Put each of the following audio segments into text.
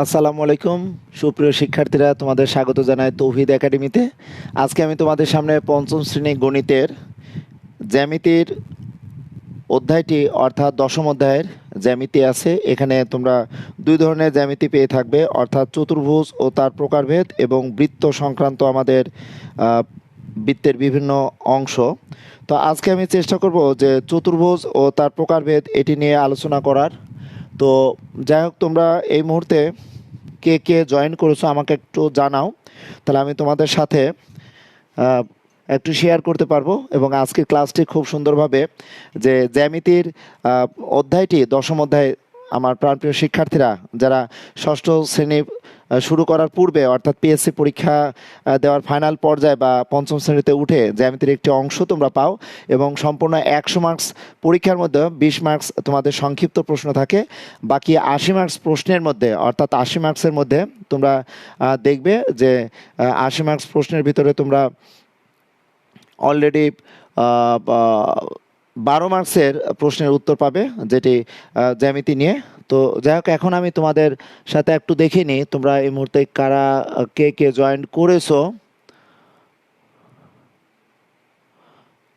আসসালামু আলাইকুম সুপ্রিয় শিক্ষার্থীরা, তোমাদের স্বাগত জানাই তৌহিদ একাডেমিতে। আজকে আমি তোমাদের সামনে পঞ্চম শ্রেণী গণিতের জ্যামিতির অধ্যায়টি অর্থাৎ দশম অধ্যায়ের জ্যামিতি আছে। এখানে তোমরা দুই ধরনের জ্যামিতি পেয়ে থাকবে, অর্থাৎ চতুর্ভুজ ও তার প্রকারভেদ এবং বৃত্ত সংক্রান্ত আমাদের বৃত্তের বিভিন্ন অংশ। তো আজকে আমি চেষ্টা করব যে চতুর্ভুজ ও তার প্রকারভেদ এটি নিয়ে আলোচনা করার। তো যাই হোক, তোমরা এই মুহূর্তে কে কে জয়েন করেছো আমাকে একটু জানাও, তাহলে আমি তোমাদের সাথে আহ, একটু শেয়ার করতে পারবো। এবং আজকের ক্লাসটি খুব সুন্দরভাবে যে জ্যামিতির আহ, অধ্যায়টি দশম অধ্যায়, আমার প্রাণপ্রিয় শিক্ষার্থীরা যারা ষষ্ঠ শ্রেণী শুরু করার পূর্বে অর্থাৎ পিএসসি পরীক্ষা দেওয়ার ফাইনাল পর্যায়ে বা পঞ্চম শ্রেণীতে উঠে জ্যামিতির একটি অংশ তোমরা পাও, এবং সম্পূর্ণ 100 মার্কস পরীক্ষার মধ্যে 20 মার্কস তোমাদের সংক্ষিপ্ত প্রশ্ন থাকে। বাকি 80 মার্কস প্রশ্নের মধ্যে অর্থাৎ 80 মার্কসের মধ্যে তোমরা দেখবে যে 80 মার্কস প্রশ্নের ভিতরে তোমরা অলরেডি 12 মার্কসের প্রশ্নের উত্তর পাবে, যেটি জ্যামিতি নিয়ে। তো যাই হোক, এখন আমি তোমাদের সাথে একটু দেখে নিই তোমরা এই মুহূর্তে কারা কে কে জয়েন করেছো।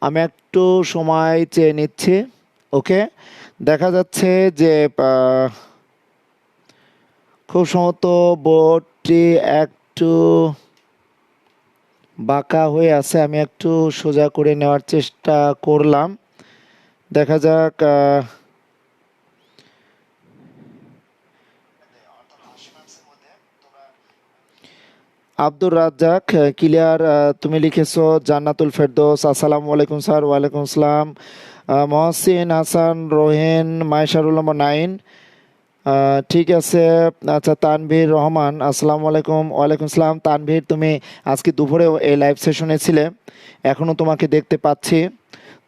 আমি একটু সময় চেয়ে নিচ্ছি। ওকে, দেখা যাচ্ছে যে খুব সম্ভবত বোর্ডটি একটু বাঁকা হয়ে আছে, আমি একটু সোজা করে নেওয়ার চেষ্টা করলাম। দেখা যাক। আব্দুর রাজ্জাক ক্লিয়ার, তুমি লিখেছো জান্নাতুল ফেরদৌস, আসসালামু আলাইকুম স্যার। ওয়ালাইকুম আসসালাম। মহসিন হাসান রোহেন মাইশারুল নাইন, ঠিক আছে। আচ্ছা, তানভীর রহমান, আসসালামু আলাইকুম। ওয়ালাইকুম আসসালাম। তানভীর, তুমি আজকে দুপুরে এই লাইভ সেশনে ছিলে, এখনও তোমাকে দেখতে পাচ্ছি।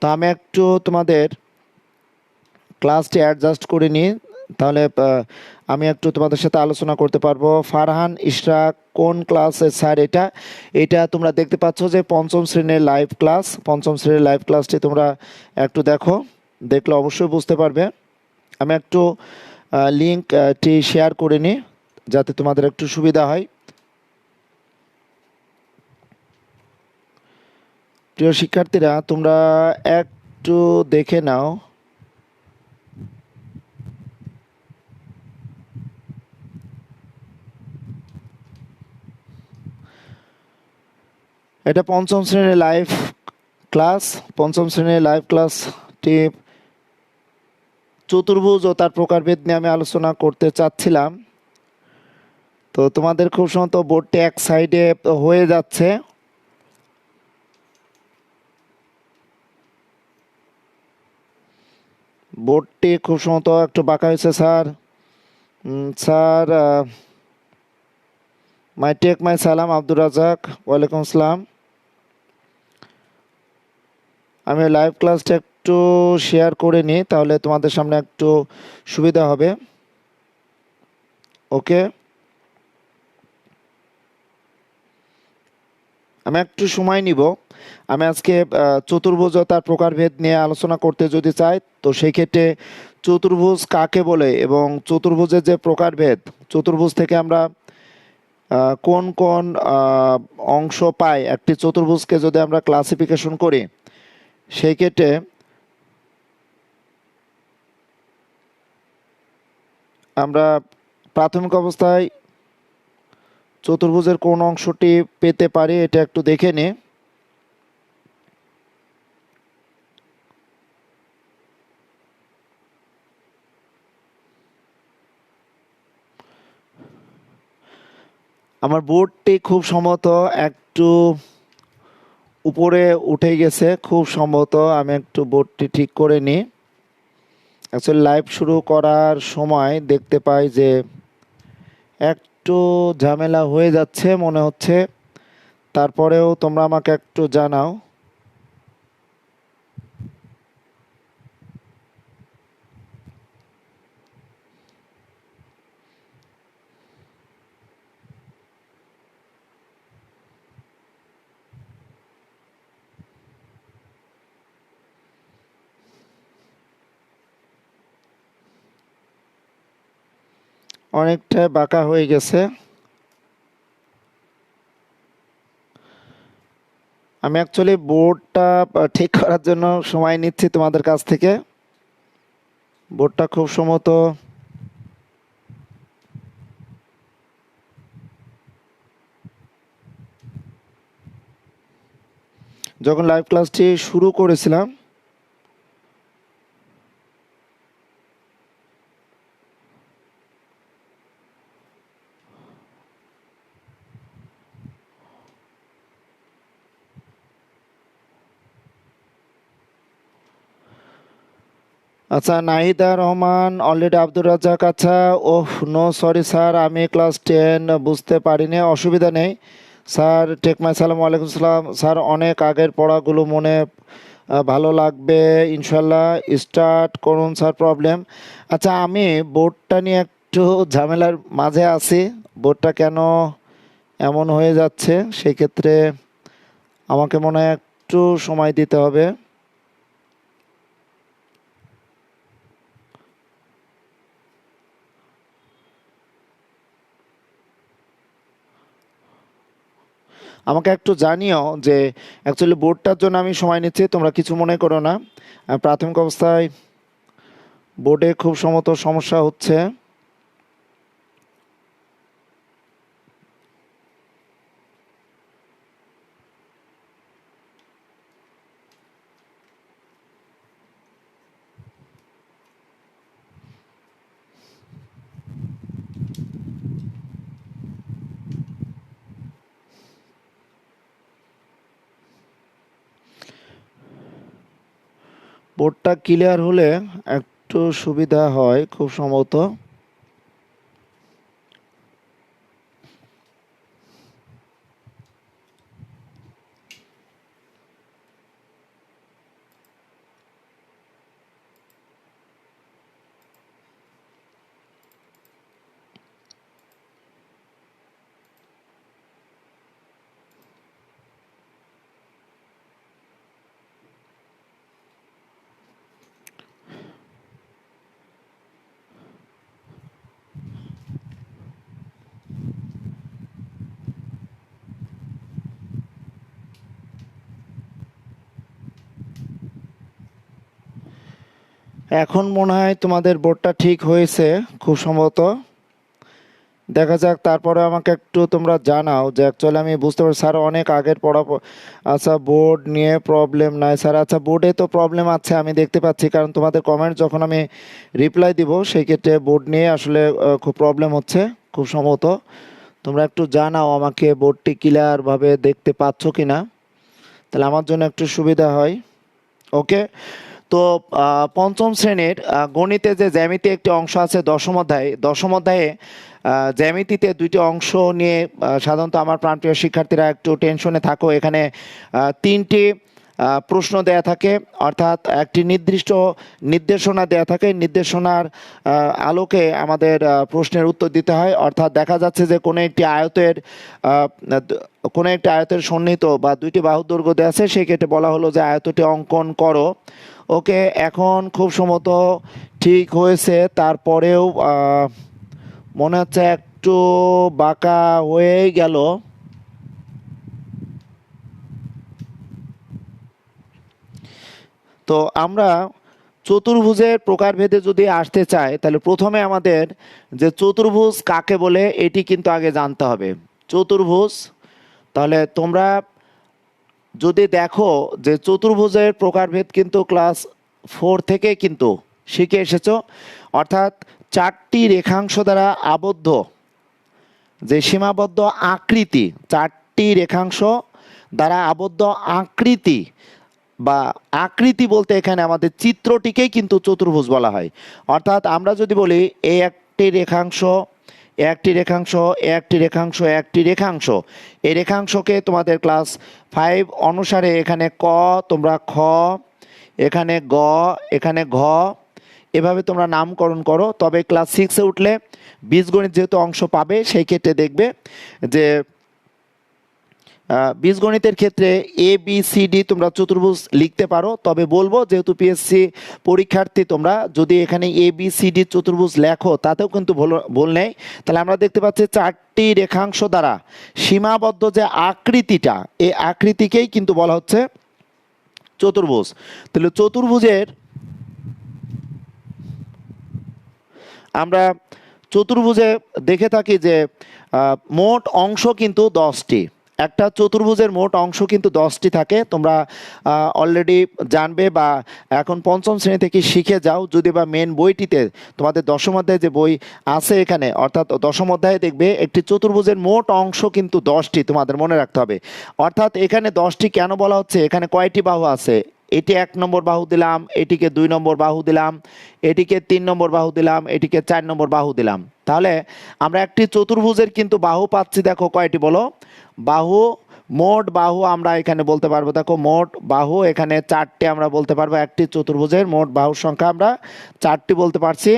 তো আমি একটু তোমাদের ক্লাসটি অ্যাডজাস্ট করে নিই, তাহলে আমি একটু তোমাদের সাথে আলোচনা করতে পারবো। ফারহান ইশরাক, কোন ক্লাসে স্যার? এটা এটা তোমরা দেখতে পাচ্ছ যে পঞ্চম শ্রেণীর লাইভ ক্লাস। পঞ্চম শ্রেণীর লাইভ ক্লাসটি তোমরা একটু দেখো, দেখলে অবশ্যই বুঝতে পারবে। আমি একটু লিঙ্কটি শেয়ার করে নিই যাতে তোমাদের একটু সুবিধা হয়। প্রিয় শিক্ষার্থীরা, তোমরা একটু দেখে নাও। এটা পঞ্চম শ্রেণীর লাইভ ক্লাস। পঞ্চম শ্রেণীর লাইভ ক্লাসটি চতুর্ভুজ ও তার প্রকারভেদ নিয়ে আমি আলোচনা করতে চাচ্ছিলাম। তো তোমাদের খুব সম্ভবত বোর্ডটি এক সাইডে হয়ে যাচ্ছে। বোর্ডটি খুব সম্ভবত একটু বাঁকা হয়েছে sir. Sir, my take my সালাম আব্দুর রাজাক, ওয়ালাইকুম আসসালাম। আমি লাইভ ক্লাসটা একটু শেয়ার করে নিই, তাহলে তোমাদের সামনে একটু সুবিধা হবে। ওকে, আমি একটু সময় নিব। আমি আজকে চতুর্ভুজ ও তার প্রকারভেদ নিয়ে আলোচনা করতে যদি চাই, তো সেই ক্ষেত্রে চতুর্ভুজ কাকে বলে এবং চতুর্ভুজের যে প্রকারভেদ, চতুর্ভুজ থেকে আমরা কোন কোন অংশ পাই, একটি চতুর্ভুজকে যদি আমরা ক্লাসিফিকেশন করি, সেই ক্ষেত্রে আমরা প্রাথমিক অবস্থায় চতুর্ভুজের কোন অংশটি পেতে পারি এটা একটু দেখে নিই। আমার বোর্ডটি খুব সম্ভবত একটু উপরে উঠে গেছে, খুব সম্ভবত। আমি একটু বোর্ডটি ঠিক করে নিই। অ্যাকচুয়ালি লাইভ শুরু করার সময় দেখতে পাই যে একটু ঝামেলা হয়ে যাচ্ছে মনে হচ্ছে। তারপরেও তোমরা আমাকে একটু জানাও। অনেকটা বাঁকা হয়ে গেছে। আমি অ্যাকচুয়ালি বোর্ডটা ঠিক করার জন্য সময় নিচ্ছি তোমাদের কাছ থেকে। বোর্ডটা খুব সম্ভবত যখন লাইভ ক্লাসটি শুরু করেছিলাম আচ্ছা, নাহিদা রহমান অলরেডি, আব্দুর রাজ্জাক, আচ্ছা। ওহ নো, সরি স্যার, আমি ক্লাস 10 বুঝতে পারিনি। অসুবিধা নেই স্যার। টেক মাই সালাম, ওয়ালাইকুম সালাম স্যার। অনেক আগের পড়াগুলো মনে ভালো লাগবে ইনশাল্লাহ। স্টার্ট করুন স্যার। প্রবলেম, আচ্ছা আমি বোর্ডটা নিয়ে একটু ঝামেলার মাঝে আছি। বোর্ডটা কেন এমন হয়ে যাচ্ছে সেক্ষেত্রে আমাকে মনে হয় একটু সময় দিতে হবে। আমাকে একটু জানিও যে অ্যাকচুয়ালি বোর্ডটার জন্য আমি সময় নিচ্ছি, তোমরা কিছু মনে করো না। প্রাথমিক অবস্থায় বোর্ডে খুব সম্ভবত সমস্যা হচ্ছে। বোর্ডটা ক্লিয়ার হলে একটু সুবিধা হয় খুব সম্ভবত। এখন মনে হয় তোমাদের বোর্ডটা ঠিক হয়েছে খুব সম্ভবত। দেখা যাক, তারপরে আমাকে একটু তোমরা জানাও যে অ্যাকচুয়ালি আমি বুঝতে পারছি স্যার অনেক আগের পড়া। আচ্ছা, বোর্ড নিয়ে প্রবলেম নাই স্যার। আচ্ছা, বোর্ডে তো প্রবলেম আছে আমি দেখতে পাচ্ছি, কারণ তোমাদের কমেন্ট যখন আমি রিপ্লাই দিব সেই ক্ষেত্রে বোর্ড নিয়ে আসলে খুব প্রবলেম হচ্ছে খুব সম্ভবত। তোমরা একটু জানাও আমাকে বোর্ডটি ক্লিয়ারভাবে দেখতে পাচ্ছ কি না, তাহলে আমার জন্য একটু সুবিধা হয়। ওকে, তো পঞ্চম শ্রেণীর গণিতে যে জ্যামিতি একটি অংশ আছে দশম অধ্যায়ে, দশম অধ্যায়ে জ্যামিতিতে দুইটি অংশ নিয়ে সাধারণত আমার প্রাণপ্রিয় শিক্ষার্থীরা একটু টেনশনে থাকো। এখানে তিনটি প্রশ্ন দেয়া থাকে, অর্থাৎ একটি নির্দিষ্ট নির্দেশনা দেয়া থাকে। নির্দেশনার আলোকে আমাদের প্রশ্নের উত্তর দিতে হয়। অর্থাৎ দেখা যাচ্ছে যে কোনো একটি আয়তের সন্নিহিত বা দুইটি বাহুর দৈর্ঘ্য দেওয়া আছে, সেক্ষেত্রে বলা হলো যে আয়তটি অঙ্কন করো। ওকে, এখন খুব সম্ভবত ঠিক হয়েছে, তারপরেও মনে হচ্ছে একটু বাঁকা হয়ে গেল। তো আমরা চতুর্ভুজের প্রকারভেদে যদি আসতে চাই, তাহলে প্রথমে আমাদের যে চতুর্ভুজ কাকে বলে এটি কিন্তু আগে জানতে হবে। চতুর্ভুজ, তাহলে তোমরা যদি দেখো যে চতুর্ভুজের প্রকারভেদ কিন্তু ক্লাস 4 থেকে কিন্তু শিখে এসেছো। অর্থাৎ চারটি রেখাংশ দ্বারা আবদ্ধ যে সীমাবদ্ধ আকৃতি, চারটি রেখাংশ দ্বারা আবদ্ধ আকৃতি বা আকৃতি বলতে এখানে আমাদের চিত্রটিকেই কিন্তু চতুর্ভুজ বলা হয়। অর্থাৎ আমরা যদি বলি এই একটি রেখাংশ, একটি রেখাংশ, একটি রেখাংশ, একটি রেখাংশ, এই রেখাংশকে তোমাদের ক্লাস 5 অনুসারে এখানে ক, তোমরা খ, এখানে গ, এখানে ঘ, এভাবে তোমরা নামকরণ করো। তবে ক্লাস 6-এ উঠলে বীজগণিত যেহেতু অংশ পাবে, সেই ক্ষেত্রে দেখবে যে বীজগণিতের ক্ষেত্রে এ বি সি ডি তোমরা চতুর্ভুজ লিখতে পারো, তবে বলবো যেহেতু পিএসসি পরীক্ষার্থী তোমরা যদি এখানে এ বি সি ডি চতুর্ভুজ লেখো তাতেও কিন্তু ভুল নেই। তাহলে আমরা দেখতে পাচ্ছি চারটি রেখাংশ দ্বারা সীমাবদ্ধ যে আকৃতিটা, এই আকৃতিকেই কিন্তু বলা হচ্ছে চতুর্ভুজ। তাহলে চতুর্ভুজের আমরা চতুর্ভুজে দেখে থাকি যে মোট অংশ কিন্তু 10টি। একটা চতুর্ভুজের মোট অংশ কিন্তু 10টি থাকে। তোমরা অলরেডি জানবে বা এখন পঞ্চম শ্রেণী থেকে শিখে যাও, যদি বা মেন বইটিতে তোমাদের দশম অধ্যায়ে যে বই আছে এখানে, অর্থাৎ দশম অধ্যায়ে দেখবে একটি চতুর্ভুজের মোট অংশ কিন্তু 10টি, তোমাদের মনে রাখতে হবে। অর্থাৎ এখানে 10টি কেন বলা হচ্ছে, এখানে কয়টি বাহু আছে, এটি 1 নম্বর বাহু দিলাম, এটিকে 2 নম্বর বাহু দিলাম, এটিকে 3 নম্বর বাহু দিলাম, এটিকে 4 নম্বর বাহু দিলাম। তাহলে আমরা একটি চতুর্ভুজের কিন্তু বাহু পাচ্ছি, দেখো কয়টি বলো, বাহু, মোট বাহু আমরা এখানে বলতে পারবো, দেখো মোট বাহু এখানে 4টি আমরা বলতে পারবো। একটি চতুর্ভুজের মোট বাহুর সংখ্যা আমরা 4টি বলতে পারছি।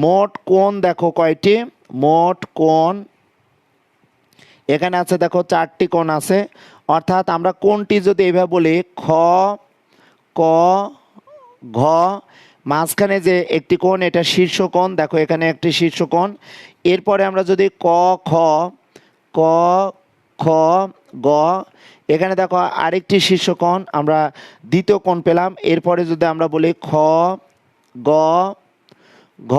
মোট কোণ দেখো কয়টি, মোট কোণ এখানে আছে দেখো 4টি কোণ আছে। অর্থাৎ আমরা কোণটি যদি এইভাবে বলি খ ক ঘ, মাঝখানে যে একটি কোণ এটা শীর্ষকোণ, দেখো এখানে একটি শীর্ষকোণ। এরপরে আমরা যদি ক খ ক খ গ, এখানে দেখো আরেকটি শীর্ষকোণ, আমরা দ্বিতীয় কোণ পেলাম। এরপরে যদি আমরা বলি খ গ ঘ,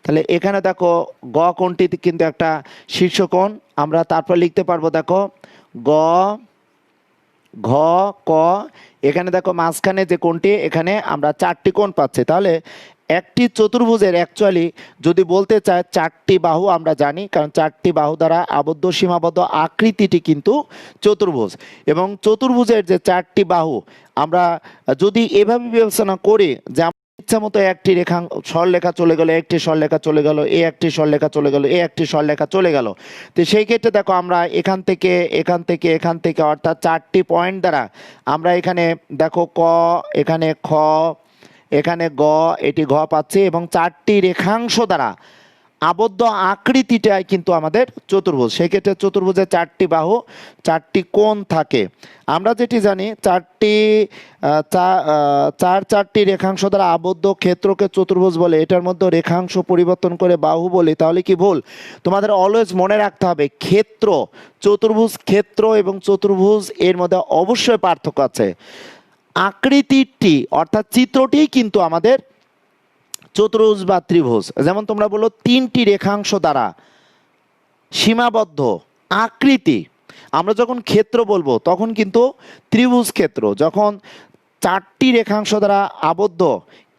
তাহলে এখানে দেখো গ কোণটি কিন্তু একটা শীর্ষকোণ। আমরা তারপর লিখতে পারবো দেখো গ ঘ ক, এখানে দেখো মাঝখানে যে কোণটি, এখানে আমরা 4টি কোণ পাচ্ছি। তাহলে একটি চতুর্ভুজের অ্যাকচুয়ালি যদি বলতে চায় 4টি বাহু আমরা জানি, কারণ 4টি বাহু দ্বারা আবদ্ধ সীমাবদ্ধ আকৃতিটি কিন্তু চতুর্ভুজ। এবং চতুর্ভুজের যে 4টি বাহু আমরা যদি এভাবে বিবেচনা করি যে ইচ্ছা মতো একটি সরলরেখা চলে গেল, একটি সরলরেখা চলে গেল, একটি সরলরেখা চলে গেল, একটি সরলরেখা চলে গেল, তো সেই ক্ষেত্রে দেখো আমরা এখান থেকে এখান থেকে এখান থেকে অর্থাৎ 4টি পয়েন্ট দ্বারা আমরা এখানে দেখো ক, এখানে খ, এখানে গ, এটি ঘ পাচ্ছি, এবং 4টি রেখাংশ দ্বারা আবদ্ধ আকৃতিটাই কিন্তু আমাদের চতুর্ভুজ। সেক্ষেত্রে চতুর্ভুজে 4টি বাহু 4টি কোণ থাকে। আমরা যেটি জানি চারটি রেখাংশ দ্বারা আবদ্ধ ক্ষেত্রকে চতুর্ভুজ বলে, এটার মধ্যে রেখাংশ পরিবর্তন করে বাহু বলি, তাহলে কি ভুল? তোমাদের অলওয়েজ মনে রাখতে হবে ক্ষেত্র, চতুর্ভুজ ক্ষেত্র এবং চতুর্ভুজ এর মধ্যে অবশ্যই পার্থক্য আছে। আকৃতিটি অর্থাৎ চিত্রটি কিন্তু আমাদের চতুর্ভুজ বা ত্রিভুজ। যেমন তোমরা বলো 3টি রেখাংশ দ্বারা সীমাবদ্ধ আকৃতি, আমরা যখন ক্ষেত্র বলবো তখন কিন্তু ত্রিভুজ ক্ষেত্র। যখন 4টি রেখাংশ দ্বারা আবদ্ধ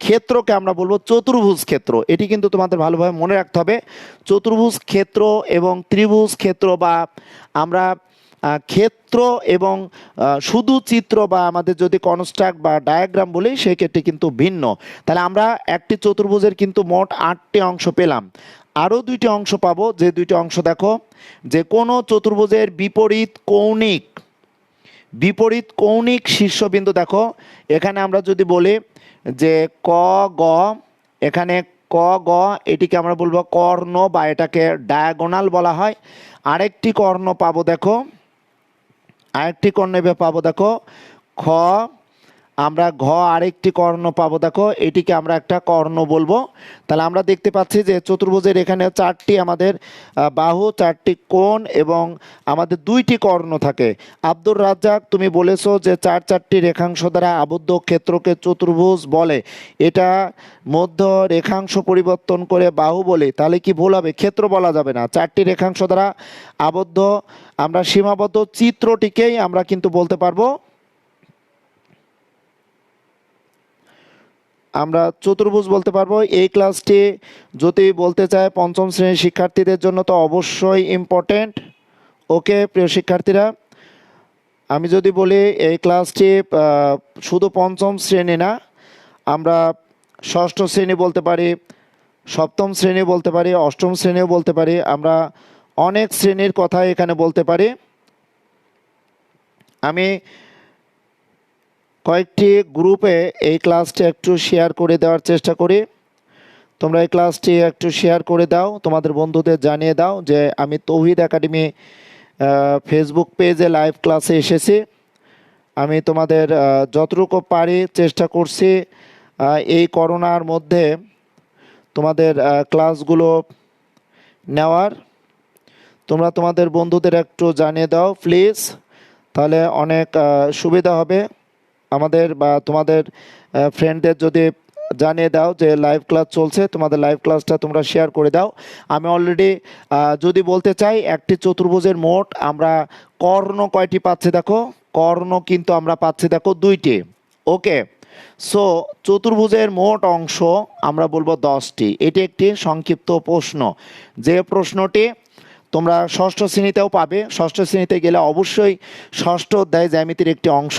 ক্ষেত্রকে আমরা বলবো চতুর্ভুজ ক্ষেত্র। এটি কিন্তু তোমাদের ভালোভাবে মনে রাখতে হবে। চতুর্ভুজ ক্ষেত্র এবং ত্রিভুজ ক্ষেত্র, বা আমরা ক্ষেত্র এবং শুধু চিত্র বা আমাদের যদি কনস্ট্রাক্ট বা ডায়াগ্রাম বলি সেক্ষেত্রে কিন্তু ভিন্ন। তাহলে আমরা একটি চতুর্ভুজের কিন্তু মোট 8টি অংশ পেলাম। আরও 2টি অংশ পাবো, যে 2টি অংশ দেখো, যে কোনো চতুর্ভুজের বিপরীত কৌণিক শীর্ষবিন্দু, দেখো এখানে আমরা যদি বলি যে ক গ, এখানে ক গ এটিকে আমরা বলবো কর্ণ বা এটাকে ডায়াগোনাল বলা হয়। আরেকটি কর্ণ পাবো দেখো, আরেকটি কর্ণ এভাবে পাবো দেখো খ, আমরা ঘ আরেকটি কর্ণ পাবো দেখো, এটিকে আমরা একটা কর্ণ বলবো। তাহলে আমরা দেখতে পাচ্ছি যে চতুর্ভুজের এখানে 4টি আমাদের বাহু, 4টি কোণ এবং আমাদের 2টি কর্ণ থাকে। আব্দুর রাজ্জাক, তুমি বলেছো যে 4টি রেখাংশ দ্বারা আবদ্ধ ক্ষেত্রকে চতুর্ভুজ বলে, এটা মধ্য রেখাংশ পরিবর্তন করে বাহু বলে, তাহলে কি ভুল হবে? ক্ষেত্র বলা যাবে না, 4টি রেখাংশ দ্বারা আবদ্ধ আমরা সীমাবদ্ধ চিত্রটিকেই আমরা কিন্তু বলতে পারবো আমরা চতুর্ভুজ বলতে পারবো। এই ক্লাসটি যদি বলতে চায় পঞ্চম শ্রেণীর শিক্ষার্থীদের জন্য তো অবশ্যই ইম্পর্টেন্ট। ওকে প্রিয় শিক্ষার্থীরা, আমি যদি বলি এই ক্লাসটি শুধু পঞ্চম শ্রেণী না, আমরা ষষ্ঠ শ্রেণী বলতে পারি, সপ্তম শ্রেণী বলতে পারি, অষ্টম শ্রেণীও বলতে পারি, আমরা অনেক শ্রেণীর কথা এখানে বলতে পারি। আমি কয়েকটি গ্রুপে এই ক্লাসটি একটু শেয়ার করে দেওয়ার চেষ্টা করি। তোমরা এই ক্লাসটি একটু শেয়ার করে দাও, তোমাদের বন্ধুদের জানিয়ে দাও যে আমি তৌহিদ একাডেমি ফেসবুক পেজে লাইভ ক্লাসে এসেছি। আমি তোমাদের যতটুকু পারি চেষ্টা করছি এই করোনার মধ্যে তোমাদের ক্লাসগুলো নেওয়ার। তোমরা তোমাদের বন্ধুদের একটু জানিয়ে দাও প্লিজ, তাহলে অনেক সুবিধা হবে আমাদের, বা তোমাদের ফ্রেন্ডদের যদি জানিয়ে দাও যে লাইভ ক্লাস চলছে, তোমাদের লাইভ ক্লাসটা তোমরা শেয়ার করে দাও। আমি অলরেডি যদি বলতে চাই, একটি চতুর্ভুজের মোট আমরা কর্ণ কয়টি পাচ্ছি দেখো, কর্ণ কিন্তু আমরা পাচ্ছি দেখো 2টি। ওকে, সো চতুর্ভুজের মোট অংশ আমরা বলবো 10টি। এটি একটি সংক্ষিপ্ত প্রশ্ন, যে প্রশ্নটি তোমরা ষষ্ঠ শ্রেণীতেও পাবে। ষষ্ঠ শ্রেণীতে গেলে অবশ্যই ষষ্ঠ অধ্যায় জ্যামিতির একটি অংশ,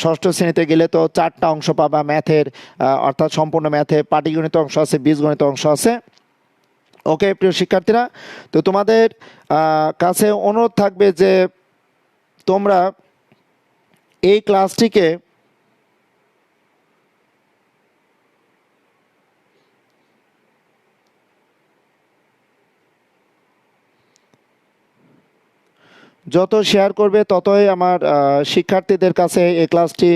ষষ্ঠ শ্রেণীতে গেলে তো 4টা অংশ পাবা ম্যাথের, অর্থাৎ সম্পূর্ণ ম্যাথে পাটিগণিত অংশ আছে, বীজগণিত অংশ আছে। ওকে প্রিয় শিক্ষার্থীরা, তো তোমাদের কাছে অনুরোধ থাকবে যে তোমরা এই ক্লাসটিকে যত শেয়ার করবে ততই আমার শিক্ষার্থীদের কাছে এই ক্লাসটি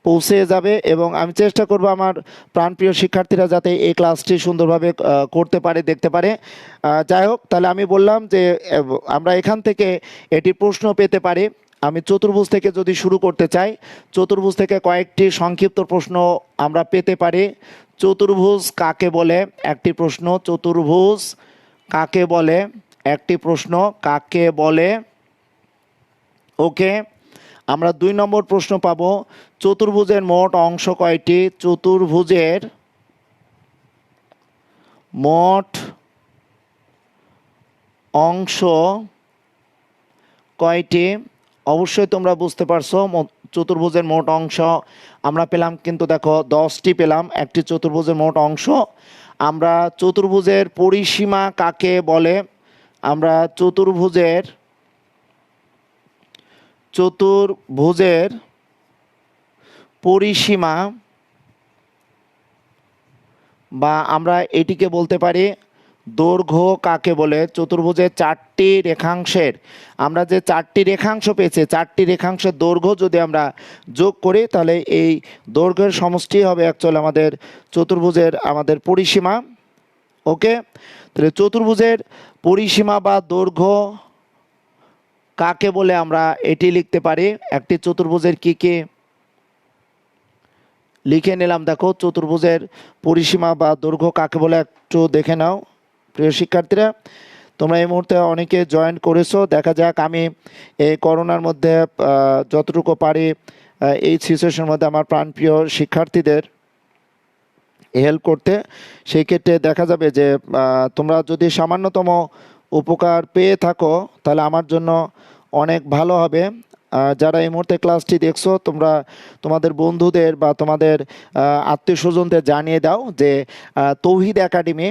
পৌঁছে যাবে, এবং আমি চেষ্টা করব আমার প্রাণপ্রিয় শিক্ষার্থীরা যাতে এই ক্লাসটি সুন্দরভাবে করতে পারে, দেখতে পারে। যাই হোক, তাহলে আমি বললাম যে আমরা এখান থেকে এটি প্রশ্ন পেতে পারি। আমি চতুর্ভুজ থেকে যদি শুরু করতে চাই, চতুর্ভুজ থেকে কয়েকটি সংক্ষিপ্ত প্রশ্ন আমরা পেতে পারি। চতুর্ভুজ কাকে বলে একটি প্রশ্ন, চতুর্ভুজ কাকে বলে একটি প্রশ্ন, কাকে বলে। ওকে, আমরা 2 নম্বর প্রশ্ন পাবো, চতুর্ভুজের মোট অংশ কয়টি, চতুর্ভুজের মোট অংশ কয়টি। অবশ্যই তোমরা বুঝতে পারছো চতুর্ভুজের মোট অংশ আমরা পেলাম কিন্তু দেখো 10টি পেলাম একটি চতুর্ভুজের মোট অংশ। আমরা চতুর্ভুজের পরিসীমা কাকে বলে, আমরা চতুর্ভুজের পরিসীমা, বা আমরা এটিকে বলতে পারি দৈর্ঘ্য কাকে বলে। চতুর্ভুজের 4টি রেখাংশের, আমরা যে 4টি রেখাংশ পেয়েছি, 4টি রেখাংশের দৈর্ঘ্য যদি আমরা যোগ করি, তাহলে এই দৈর্ঘ্যের সমষ্টি হবে অ্যাকচুয়ালি আমাদের পরিসীমা। ওকে, তাহলে চতুর্ভুজের পরিসীমা বা দৈর্ঘ্য কাকে বলে আমরা এটি লিখতে পারি। একটি চতুর্ভুজের কি কি লিখে নিলাম, দেখো চতুর্ভুজের পরিসীমা বা দৈর্ঘ্য কাকে বলে একটু দেখে নাও প্রিয় শিক্ষার্থীরা। তোমরা এই মুহূর্তে অনেকে জয়েন করেছো, দেখা যাক আমি এই করোনার মধ্যে যতটুকু পারি এই সিচুয়েশনের মধ্যে আমার প্রাণপ্রিয় শিক্ষার্থীদের হেল্প করতে। সেই ক্ষেত্রে দেখা যাবে যে তোমরা যদি সামান্যতম উপকার পেয়ে থাকো তাহলে আমার জন্য অনেক ভালো হবে। যারা এই মুহূর্তে ক্লাসটি দেখছো, তোমরা তোমাদের বন্ধুদের বা তোমাদের আত্মীয় স্বজনদের জানিয়ে দাও যে তৌহিদ একাডেমি,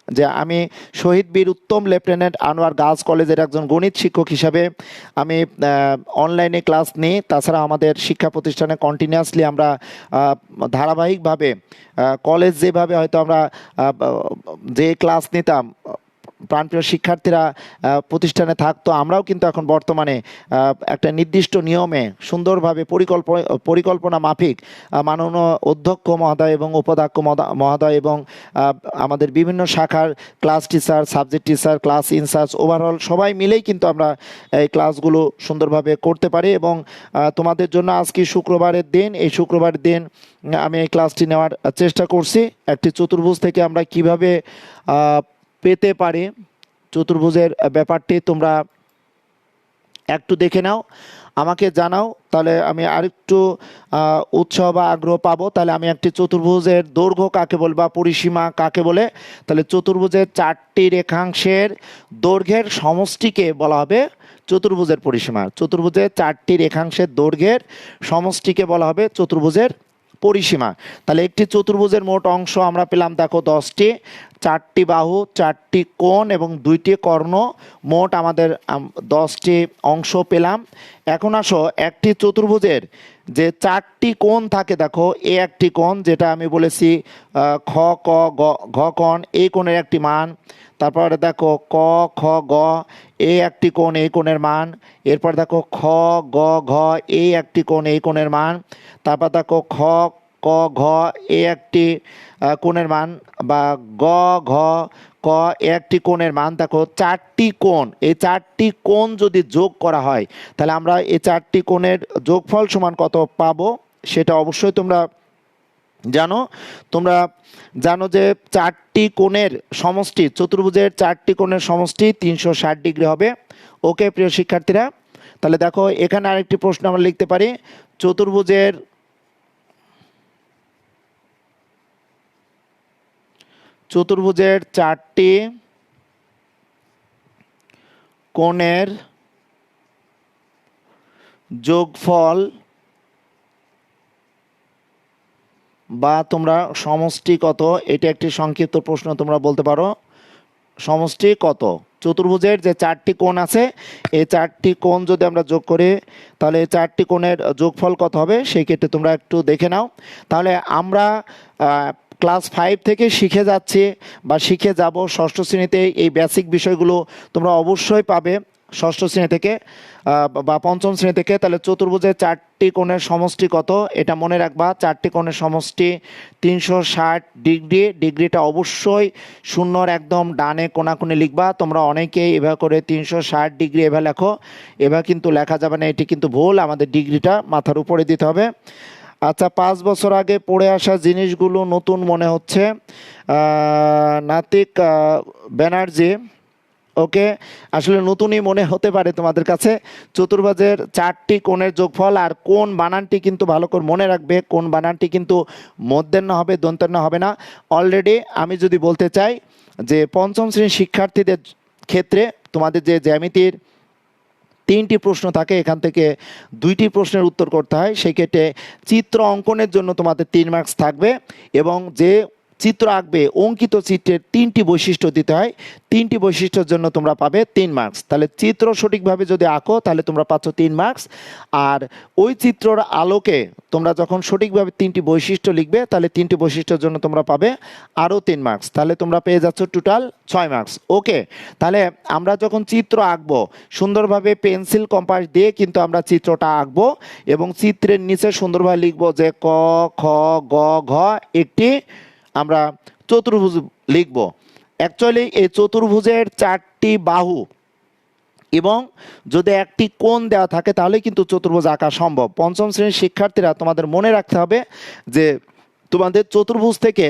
যে আমি শহীদ বীর উত্তম লেফটেন্যান্ট আনোয়ার গার্লস কলেজের একজন গণিত শিক্ষক হিসাবে আমি অনলাইনে ক্লাস নিই। তাছাড়া আমাদের শিক্ষা প্রতিষ্ঠানে কন্টিনিউয়াসলি আমরা ধারাবাহিকভাবে কলেজ যেভাবে হয়তো আমরা যে ক্লাস নিতাম, প্রাণপ্রিয় শিক্ষার্থীরা প্রতিষ্ঠানে থাকতো, আমরাও কিন্তু এখন বর্তমানে একটা নির্দিষ্ট নিয়মে সুন্দরভাবে পরিকল্পনা মাফিক মাননীয় অধ্যক্ষ মহোদয় এবং উপাধ্যক্ষ মহোদয় এবং আমাদের বিভিন্ন শাখার class teacher, subject teacher, class incharge, overall সবাই মিলেই কিন্তু আমরা এই ক্লাসগুলো সুন্দরভাবে করতে পারি। এবং তোমাদের জন্য আজকে শুক্রবারের দিন, এই শুক্রবারের দিন আমি এই ক্লাসটি নেওয়ার চেষ্টা করছি। একটি চতুর্ভুজ থেকে আমরা কিভাবে পেতে পারি চতুর্ভুজের ব্যাপারটি তোমরা একটু দেখে নাও, আমাকে জানাও, তাহলে আমি আরেকটু উৎসাহ বা আগ্রহ পাবো। তাহলে আমি একটি চতুর্ভুজের দৈর্ঘ্য কাকে বলে বা পরিসীমা কাকে বলে, তাহলে চতুর্ভুজের 4টি রেখাংশের দৈর্ঘ্যের সমষ্টিকে বলা হবে চতুর্ভুজের পরিসীমা। চতুর্ভুজের 4টি রেখাংশের দৈর্ঘ্যের সমষ্টিকে বলা হবে চতুর্ভুজের পরিসীমা। তাহলে একটি চতুর্ভুজের মোট অংশ আমরা পেলাম দেখো 10টি, 4টি বাহু, 4টি কোণ এবং 2টি কর্ণ, মোট আমাদের 10টি অংশ পেলাম। এখন আসো একটি চতুর্ভুজের যে চারটি কোণ থাকে, দেখো এ একটি কোণ, যেটা আমি বলেছি খ ক গ ঘ কোণ, এই কোণের একটি মান। তারপরে দেখো ক খ গ, এ একটি কোণ, এই কোণের মান। এরপর দেখো খ গ ঘ, এই একটি কোণ, এই কোণের মান। তারপর দেখো খ ক ঘ, এ একটি কোণের মান, বা গ ঘ ক, এ একটি কোণের মান। দেখো চারটি কোণ, এই চারটি কোণ যদি যোগ করা হয় তাহলে আমরা এই চারটি কোণের যোগফল সমান কত পাবো, সেটা অবশ্যই তোমরা জানো। তোমরা জানো যে চারটি কোণের সমষ্টি, চতুর্ভুজের চারটি কোণের সমষ্টি 360 ডিগ্রি হবে। ওকে প্রিয় শিক্ষার্থীরা, তাহলে দেখো এখানে আরেকটি প্রশ্ন আমরা লিখতে পারি, চতুর্ভুজের চারটি কোণের যোগফল বা তোমরা সমষ্টি কত, এটা একটি সংক্ষিপ্ত প্রশ্ন তোমরা বলতে পারো। সমষ্টি কত? চতুর্ভুজের যে চারটি কোণ আছে, এই চারটি কোণ যদি আমরা যোগ করি তাহলে এই চারটি কোণের যোগফল কত হবে, সেই ক্ষেত্রে তোমরা একটু দেখে নাও। তাহলে আমরা ক্লাস 5 থেকে শিখে যাচ্ছি বা শিখে যাব ষষ্ঠ শ্রেণীতে। এই বেসিক বিষয়গুলো তোমরা অবশ্যই পাবে ষষ্ঠ শ্রেণী থেকে বা পঞ্চম শ্রেণী থেকে। তাহলে চতুর্ভুজের চারটি কোণের সমষ্টি কত, এটা মনে রাখবা। চারটি কোণের সমষ্টি 360 ডিগ্রি। ডিগ্রিটা অবশ্যই শূন্যর একদম ডানে কোণাকুণি লিখবা। তোমরা অনেকেই এভাবে করে 360 ডিগ্রি এভাবে লেখো, এভাবে কিন্তু লেখা যাবে না, এটি কিন্তু ভুল। আমাদের ডিগ্রিটা মাথার উপরে দিতে হবে। আচ্ছা, 5 বছর আগে পড়ে আসা জিনিসগুলো নতুন মনে হচ্ছে, নাতিক ব্যানার্জি। ওকে, আসলে নতুনই মনে হতে পারে তোমাদের কাছে। চতুর্ভুজের চারটি কোণের যোগফল, আর কোণ বানানটি কিন্তু ভালো করে মনে রাখবে, কোণ বানানটি কিন্তু মধ্যাহ্ন হবে, দন্তান্ন হবে না। অলরেডি আমি যদি বলতে চাই যে পঞ্চম শ্রেণীর শিক্ষার্থীদের ক্ষেত্রে তোমাদের যে জ্যামিতির 3টি প্রশ্ন থাকে, এখান থেকে 2টি প্রশ্নের উত্তর করতে হয়। সেই ক্ষেত্রে চিত্র অঙ্কনের জন্য তোমাদের 3 মার্কস থাকবে, এবং যে চিত্র আঁকবে অঙ্কিত চিত্রের 3টি বৈশিষ্ট্য দিতে হয়। 3টি বৈশিষ্ট্যের জন্য তোমরা পাবে 3 মার্কস। তাহলে চিত্র সঠিকভাবে যদি আঁকো তাহলে তোমরা পাচ্ছ 3 মার্কস, আর ওই চিত্রর আলোকে তোমরা যখন সঠিকভাবে 3টি বৈশিষ্ট্য লিখবে তাহলে 3টি বৈশিষ্ট্যের জন্য তোমরা পাবে আরও 3 মার্কস। তাহলে তোমরা পেয়ে যাচ্ছ টোটাল 6 মার্কস। ওকে, তাহলে আমরা যখন চিত্র আঁকবো সুন্দরভাবে পেন্সিল কম্পাস দিয়ে কিন্তু আমরা চিত্রটা আঁকবো, এবং চিত্রের নিচে সুন্দরভাবে লিখবো যে ক খ গ ঘ একটি আমরা চতুর্ভুজ লিখব। অ্যাকচুয়ালি এই চতুর্ভুজের 4টি বাহু এবং যদি একটি কোণ দেওয়া থাকে তাহলে কিন্তু চতুর্ভুজ আঁকা সম্ভব। পঞ্চম শ্রেণীর শিক্ষার্থীরা তোমাদের মনে রাখতে হবে যে তোমাদের চতুর্ভুজ থেকে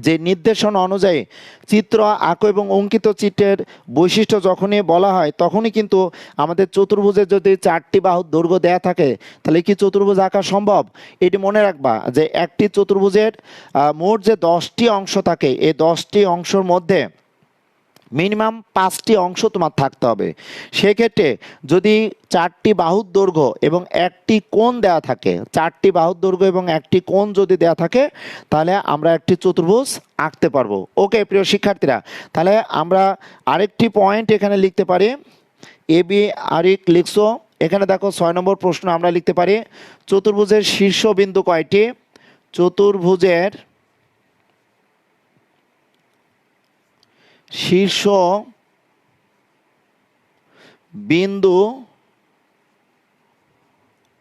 যে নির্দেশনা অনুযায়ী চিত্র আঁকো এবং অঙ্কিত চিত্রের বৈশিষ্ট্য যখনই বলা হয় তখনই কিন্তু আমাদের চতুর্ভুজের যদি 4টি বাহুর দৈর্ঘ্য দেয়া থাকে তাহলে কি চতুর্ভুজ আঁকা সম্ভব। এটি মনে রাখবা যে একটি চতুর্ভুজের মোট যে 10টি অংশ থাকে, এই 10টি অংশের মধ্যে মিনিমাম 5টি অংশ তোমার থাকতে হবে। সেক্ষেত্রে যদি 4টি বাহুর দৈর্ঘ্য এবং একটি কোণ দেওয়া থাকে, 4টি বাহুর দৈর্ঘ্য এবং একটি কোণ যদি দেওয়া থাকে তাহলে আমরা একটি চতুর্ভুজ আঁকতে পারবো। ওকে প্রিয় শিক্ষার্থীরা, তাহলে আমরা আরেকটি পয়েন্ট এখানে লিখতে পারি। এ বি আরেক লিখছো, এখানে দেখো 6 নম্বর প্রশ্ন আমরা লিখতে পারি চতুর্ভুজের শীর্ষবিন্দু কয়টি। চতুর্ভুজের শীর্ষ বিন্দু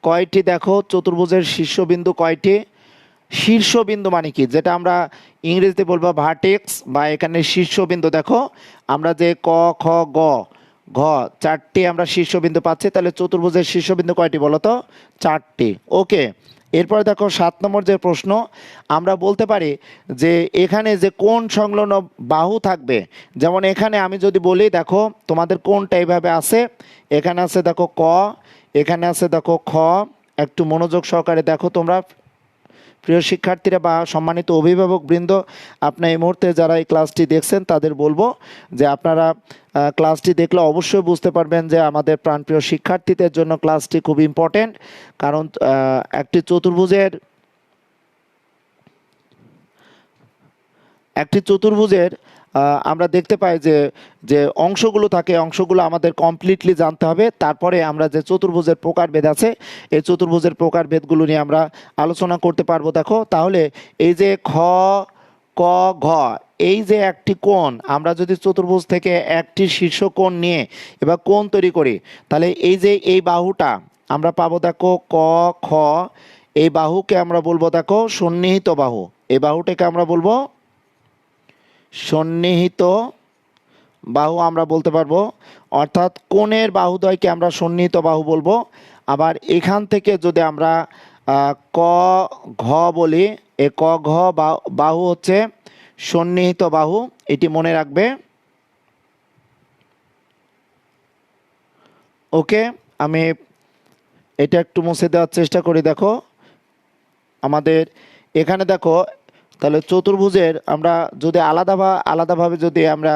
কয়টি। দেখো চতুর্ভুজের শীর্ষবিন্দু কয়টি। শীর্ষবিন্দু মানে কি, যেটা আমরা ইংরেজিতে বলবো ভার্টেক্স, বা এখানে শীর্ষবিন্দু। দেখো আমরা যে ক খ গ ঘ 4টি আমরা শীর্ষবিন্দু পাচ্ছি, তাহলে চতুর্ভুজের শীর্ষবিন্দু কয়টি বলো তো, 4টি। ওকে, এরপরে দেখো 7 নম্বর যে প্রশ্ন, আমরা বলতে পারি যে এখানে যে কোণ সংলগ্ন বাহু থাকবে, যেমন এখানে আমি যদি বলি দেখো তোমাদের কোণটা এইভাবে আছে, এখানে আছে দেখো ক, এখানে আছে দেখো খ। একটু মনোযোগ সহকারে দেখো তোমরা প্রিয় শিক্ষার্থীরা বা সম্মানিত অভিভাবক বৃন্দ, আপনার এই মুহূর্তে যারা এই ক্লাসটি দেখছেন তাদের বলবো যে আপনারা ক্লাসটি দেখলে অবশ্যই বুঝতে পারবেন যে আমাদের প্রাণপ্রিয় শিক্ষার্থীদের জন্য ক্লাসটি খুব ইম্পর্টেন্ট। কারণ একটি চতুর্ভুজের আমরা দেখতে পাই যে যে অংশগুলো থাকে অংশগুলো আমাদের কমপ্লিটলি জানতে হবে, তারপরে আমরা যে চতুর্ভুজের প্রকারভেদ আছে এই চতুর্ভুজের প্রকারভেদগুলো নিয়ে আমরা আলোচনা করতে পারবো। দেখো তাহলে এই যে খ ক ঘ, এই যে একটি কোণ, আমরা যদি চতুর্ভুজ থেকে একটি শীর্ষ কোণ নিয়ে এবার কোণ তৈরি করি, তাহলে এই যে এই বাহুটা আমরা পাবো দেখো ক খ, এই বাহুকে আমরা বলবো দেখো সন্নিহিত বাহু, এই বাহুটাকে আমরা বলবো সন্নিহিত বাহু আমরা বলতে পারবো, অর্থাৎ কোণের বাহুদ্বয়কে আমরা সন্নিহিত বাহু বলবো। আবার এখান থেকে যদি আমরা ক ঘ বলি, এ ক ঘ বাহু হচ্ছে সন্নিহিত বাহু, এটি মনে রাখবে। ওকে, আমি এটা একটু মুছে দেওয়ার চেষ্টা করি। দেখো আমাদের এখানে দেখো, তাহলে চতুর্ভুজের আমরা যদি আলাদাভাবে যদি আমরা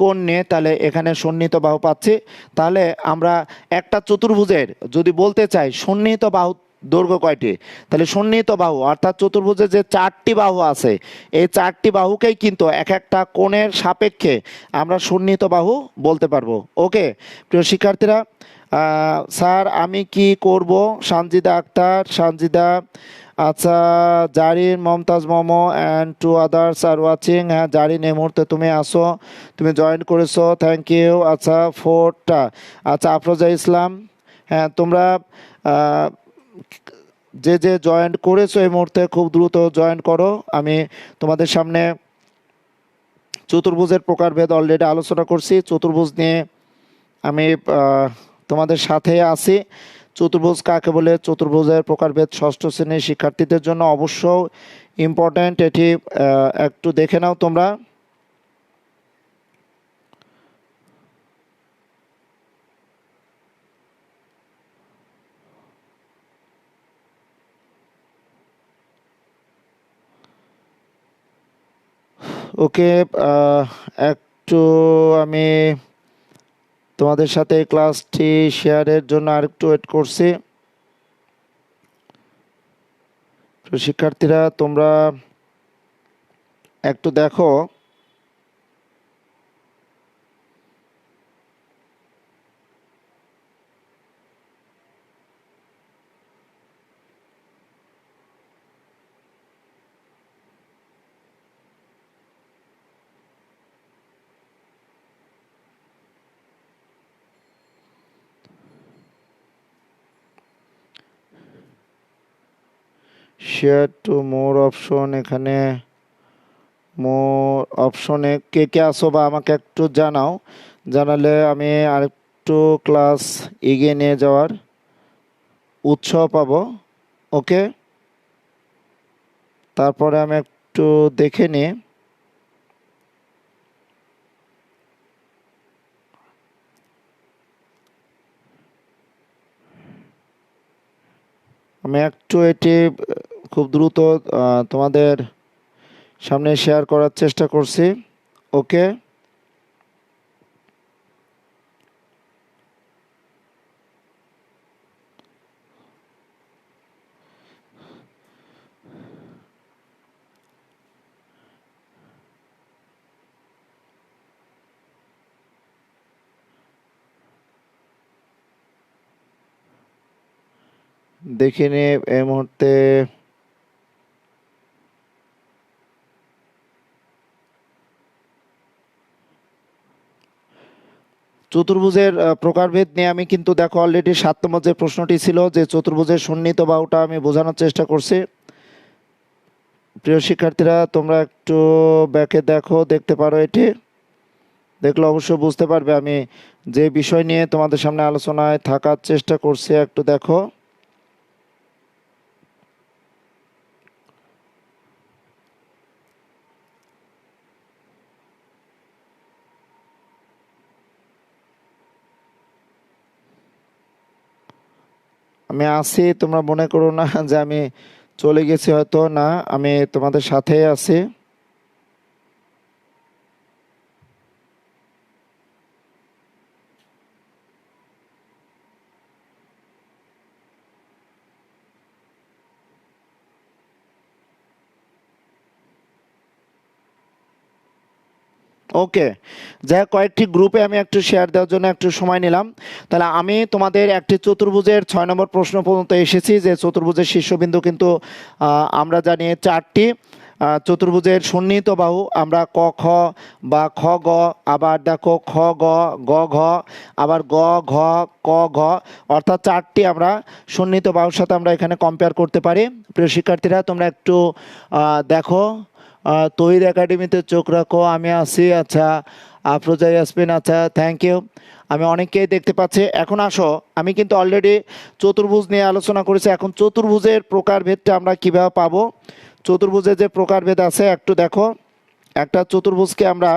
কোণ নিয়ে, তাহলে এখানে সন্নিহিত বাহু পাচ্ছি। তাহলে আমরা একটা চতুর্ভুজের যদি বলতে চাই সন্নিহিত বাহু দৈর্ঘ্য কয়টি, তাহলে সন্নিহিত বাহু অর্থাৎ চতুর্ভুজে যে চারটি বাহু আছে এই চারটি বাহুকেই কিন্তু এক একটা কোণের সাপেক্ষে আমরা সন্নিহিত বাহু বলতে পারবো। ওকে প্রিয় শিক্ষার্থীরা, স্যার আমি কি করব? সানজিদা আক্তার, সানজিদা, আচ্ছা Zarin, Mumtaz Momo and two others are watching. হ্যাঁ জারিন এই মুহূর্তে তুমি আসো, তুমি জয়েন করেছো, থ্যাংক ইউ। আচ্ছা ফোরটা, আচ্ছা আফরোজা ইসলাম, হ্যাঁ তোমরা যে যে জয়েন করেছো এই মুহূর্তে খুব দ্রুত জয়েন করো। আমি তোমাদের সামনে চতুর্ভুজের প্রকারভেদ অলরেডি আলোচনা করছি, চতুর্ভুজ নিয়ে আমি তোমাদের সাথে আছি। চতুর্ভুজ কাকে বলে, চতুর্ভুজের প্রকারভেদ ষষ্ঠ শ্রেণীর শিক্ষার্থীদের জন্য অবশ্য ইম্পর্ট্যান্ট, এটি একটু দেখে নাও তোমরা। ওকে, একটু আমি তোমাদের সাথে ক্লাসটি শেয়ারের জন্য আরেকটু ওয়েট করছি। শিক্ষার্থীরা তোমরা একটু দেখো, শেয়ার টু মোর অপশন, এখানে মোর অপশনে কে কে আসো বা আমাকে একটু জানাও, জানালে আমি আরেকটু ক্লাস এগিয়ে নিয়ে যাওয়ার উৎসাহ পাবো। ওকে, তারপরে আমি একটু দেখে নিই। আমি একটু এটি খুব দ্রুত তোমাদের সামনে শেয়ার করার চেষ্টা করছি। ওকে, দেখিনি এই মুহূর্তে। চতুর্ভুজের প্রকারভেদ নিয়ে আমি কিন্তু দেখো অলরেডি 7তম যে প্রশ্নটি ছিল যে চতুর্ভুজের সন্নিহিত বাহুটা আমি বোঝানোর চেষ্টা করছি। প্রিয় শিক্ষার্থীরা তোমরা একটু ব্যাকে দেখো, দেখতে পারো, এটি দেখলে অবশ্যই বুঝতে পারবে আমি যে বিষয় নিয়ে তোমাদের সামনে আলোচনায় থাকার চেষ্টা করছি। একটু দেখো, আমি আছি, তোমরা মনে করো না যে আমি চলে গেছি, হয়তো না, আমি তোমাদের সাথেই আছি। ওকে, যাই হোক, কয়েকটি গ্রুপে আমি একটু শেয়ার দেওয়ার জন্য একটু সময় নিলাম। তাহলে আমি তোমাদের একটি চতুর্ভুজের 6 নম্বর প্রশ্ন পর্যন্ত এসেছি, যে চতুর্ভুজের শীর্ষবিন্দু কিন্তু আমরা জানি 4টি। চতুর্ভুজের সন্নিহিত বাহু আমরা ক খ বা খ গ, আবার দেখো খ গ, গ ঘ, আবার গ ঘ, ক ঘ, অর্থাৎ 4টি আমরা সন্নিহিত বাহুর সাথে আমরা এখানে কম্পেয়ার করতে পারি। প্রিয় শিক্ষার্থীরা, তোমরা একটু দেখো, তহিদ একাডেমিতে চোখ রাখো, আমি আছি। আচ্ছা, আফরোজা ইয়াসমিন, আচ্ছা, থ্যাংক ইউ। আমি অনেককেই দেখতে পাচ্ছি। এখন আসো, আমি কিন্তু অলরেডি চতুর্ভুজ নিয়ে আলোচনা করেছি। এখন চতুর্ভুজের প্রকারভেদটা আমরা কিভাবে পাবো, চতুর্ভুজের যে প্রকারভেদ আছে একটু দেখো। একটা চতুর্ভুজকে আমরা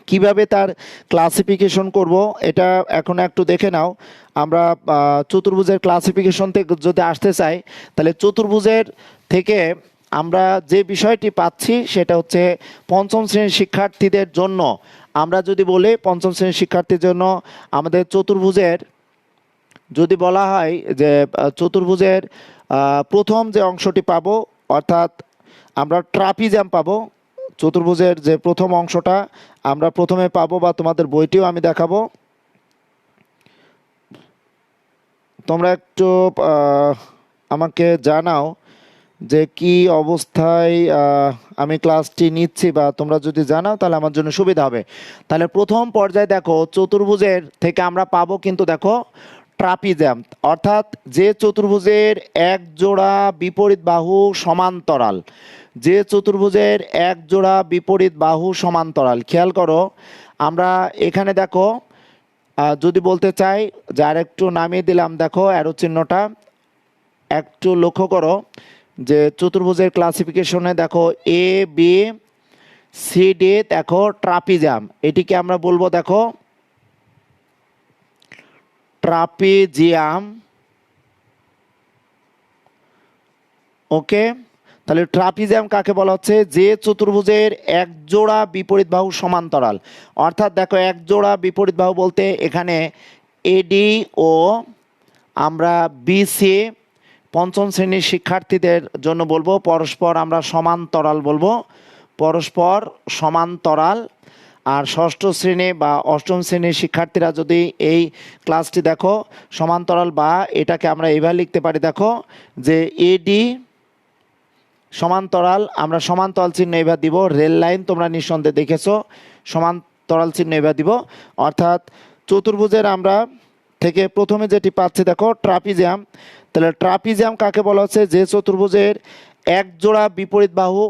কিভাবে তার ক্লাসিফিকেশন করব, এটা এখন একটু দেখে নাও। আমরা চতুর্ভুজের ক্লাসিফিকেশন থেকে যদি আসতে চাই, তাহলে চতুর্ভুজের থেকে আমরা যে বিষয়টি পাচ্ছি সেটা হচ্ছে পঞ্চম শ্রেণীর শিক্ষার্থীদের জন্য। আমরা যদি বলি পঞ্চম শ্রেণীর শিক্ষার্থীর জন্য আমাদের চতুর্ভুজের যদি বলা হয় যে চতুর্ভুজের প্রথম যে অংশটি পাবো, অর্থাৎ আমরা ট্রাপিজাম পাবো। চতুর্ভুজের যে প্রথম অংশটা আমরা প্রথমে পাবো, বা তোমাদের বইটিও আমি দেখাবো। তোমরা একটু আমাকে জানাও যে কি অবস্থায় আমি ক্লাসটি নিচ্ছি, বা তোমরা যদি জানাও তাহলে আমার জন্য সুবিধা হবে। তাহলে প্রথম পর্যায়ে দেখো, চতুর্ভুজের থেকে আমরা পাবো কিন্তু দেখো ট্রাপিজাম, অর্থাৎ যে চতুর্ভুজের এক জোড়া বিপরীত বাহু সমান্তরাল। যে চতুর্ভুজের এক জোড়া বিপরীত বাহু সমান্তরাল, খেয়াল করো, আমরা এখানে দেখো যদি বলতে চাই যে আরেকটু নামিয়ে দিলাম, দেখো অ্যারো চিহ্নটা একটু লক্ষ্য করো, যে চতুর্ভুজের ক্লাসিফিকেশনে দেখো এ বি সি ডি, দেখো ট্রাপিজাম, এটিকে আমরা বলবো দেখো ট্রাপিজিয়াম। ওকে, তাহলে ট্রাপিজিয়াম কাকে বলা হচ্ছে, যে চতুর্ভুজের এক জোড়া বিপরীত বাহু সমান্তরাল। অর্থাৎ দেখো এক জোড়া বিপরীত বাহু বলতে এখানে এডি ও আমরা বিসি পঞ্চম শ্রেণীর শিক্ষার্থীদের জন্য বলবো পরস্পর আমরা সমান্তরাল বলবো, পরস্পর সমান্তরাল। আর ষষ্ঠ শ্রেণী বা অষ্টম শ্রেণীর শিক্ষার্থীরা যদি এই ক্লাসটি দেখো সমান্তরাল, বা এটাকে আমরা এইভাবে লিখতে পারি, দেখো যে এডি সমান্তরাল, আমরা সমান্তরাল চিহ্ন এবার দিব। রেল লাইন তোমরা নিঃসন্দেহে দেখেছো, সমান্তরাল চিহ্ন এবার দিব। অর্থাৎ চতুর্ভুজের আমরা থেকে প্রথমে যেটি পাচ্ছি দেখো ট্রাপিজিয়াম। তাহলে ট্রাপিজিয়াম কাকে বলা হচ্ছে, যে চতুর্ভুজের এক জোড়া বিপরীত বাহু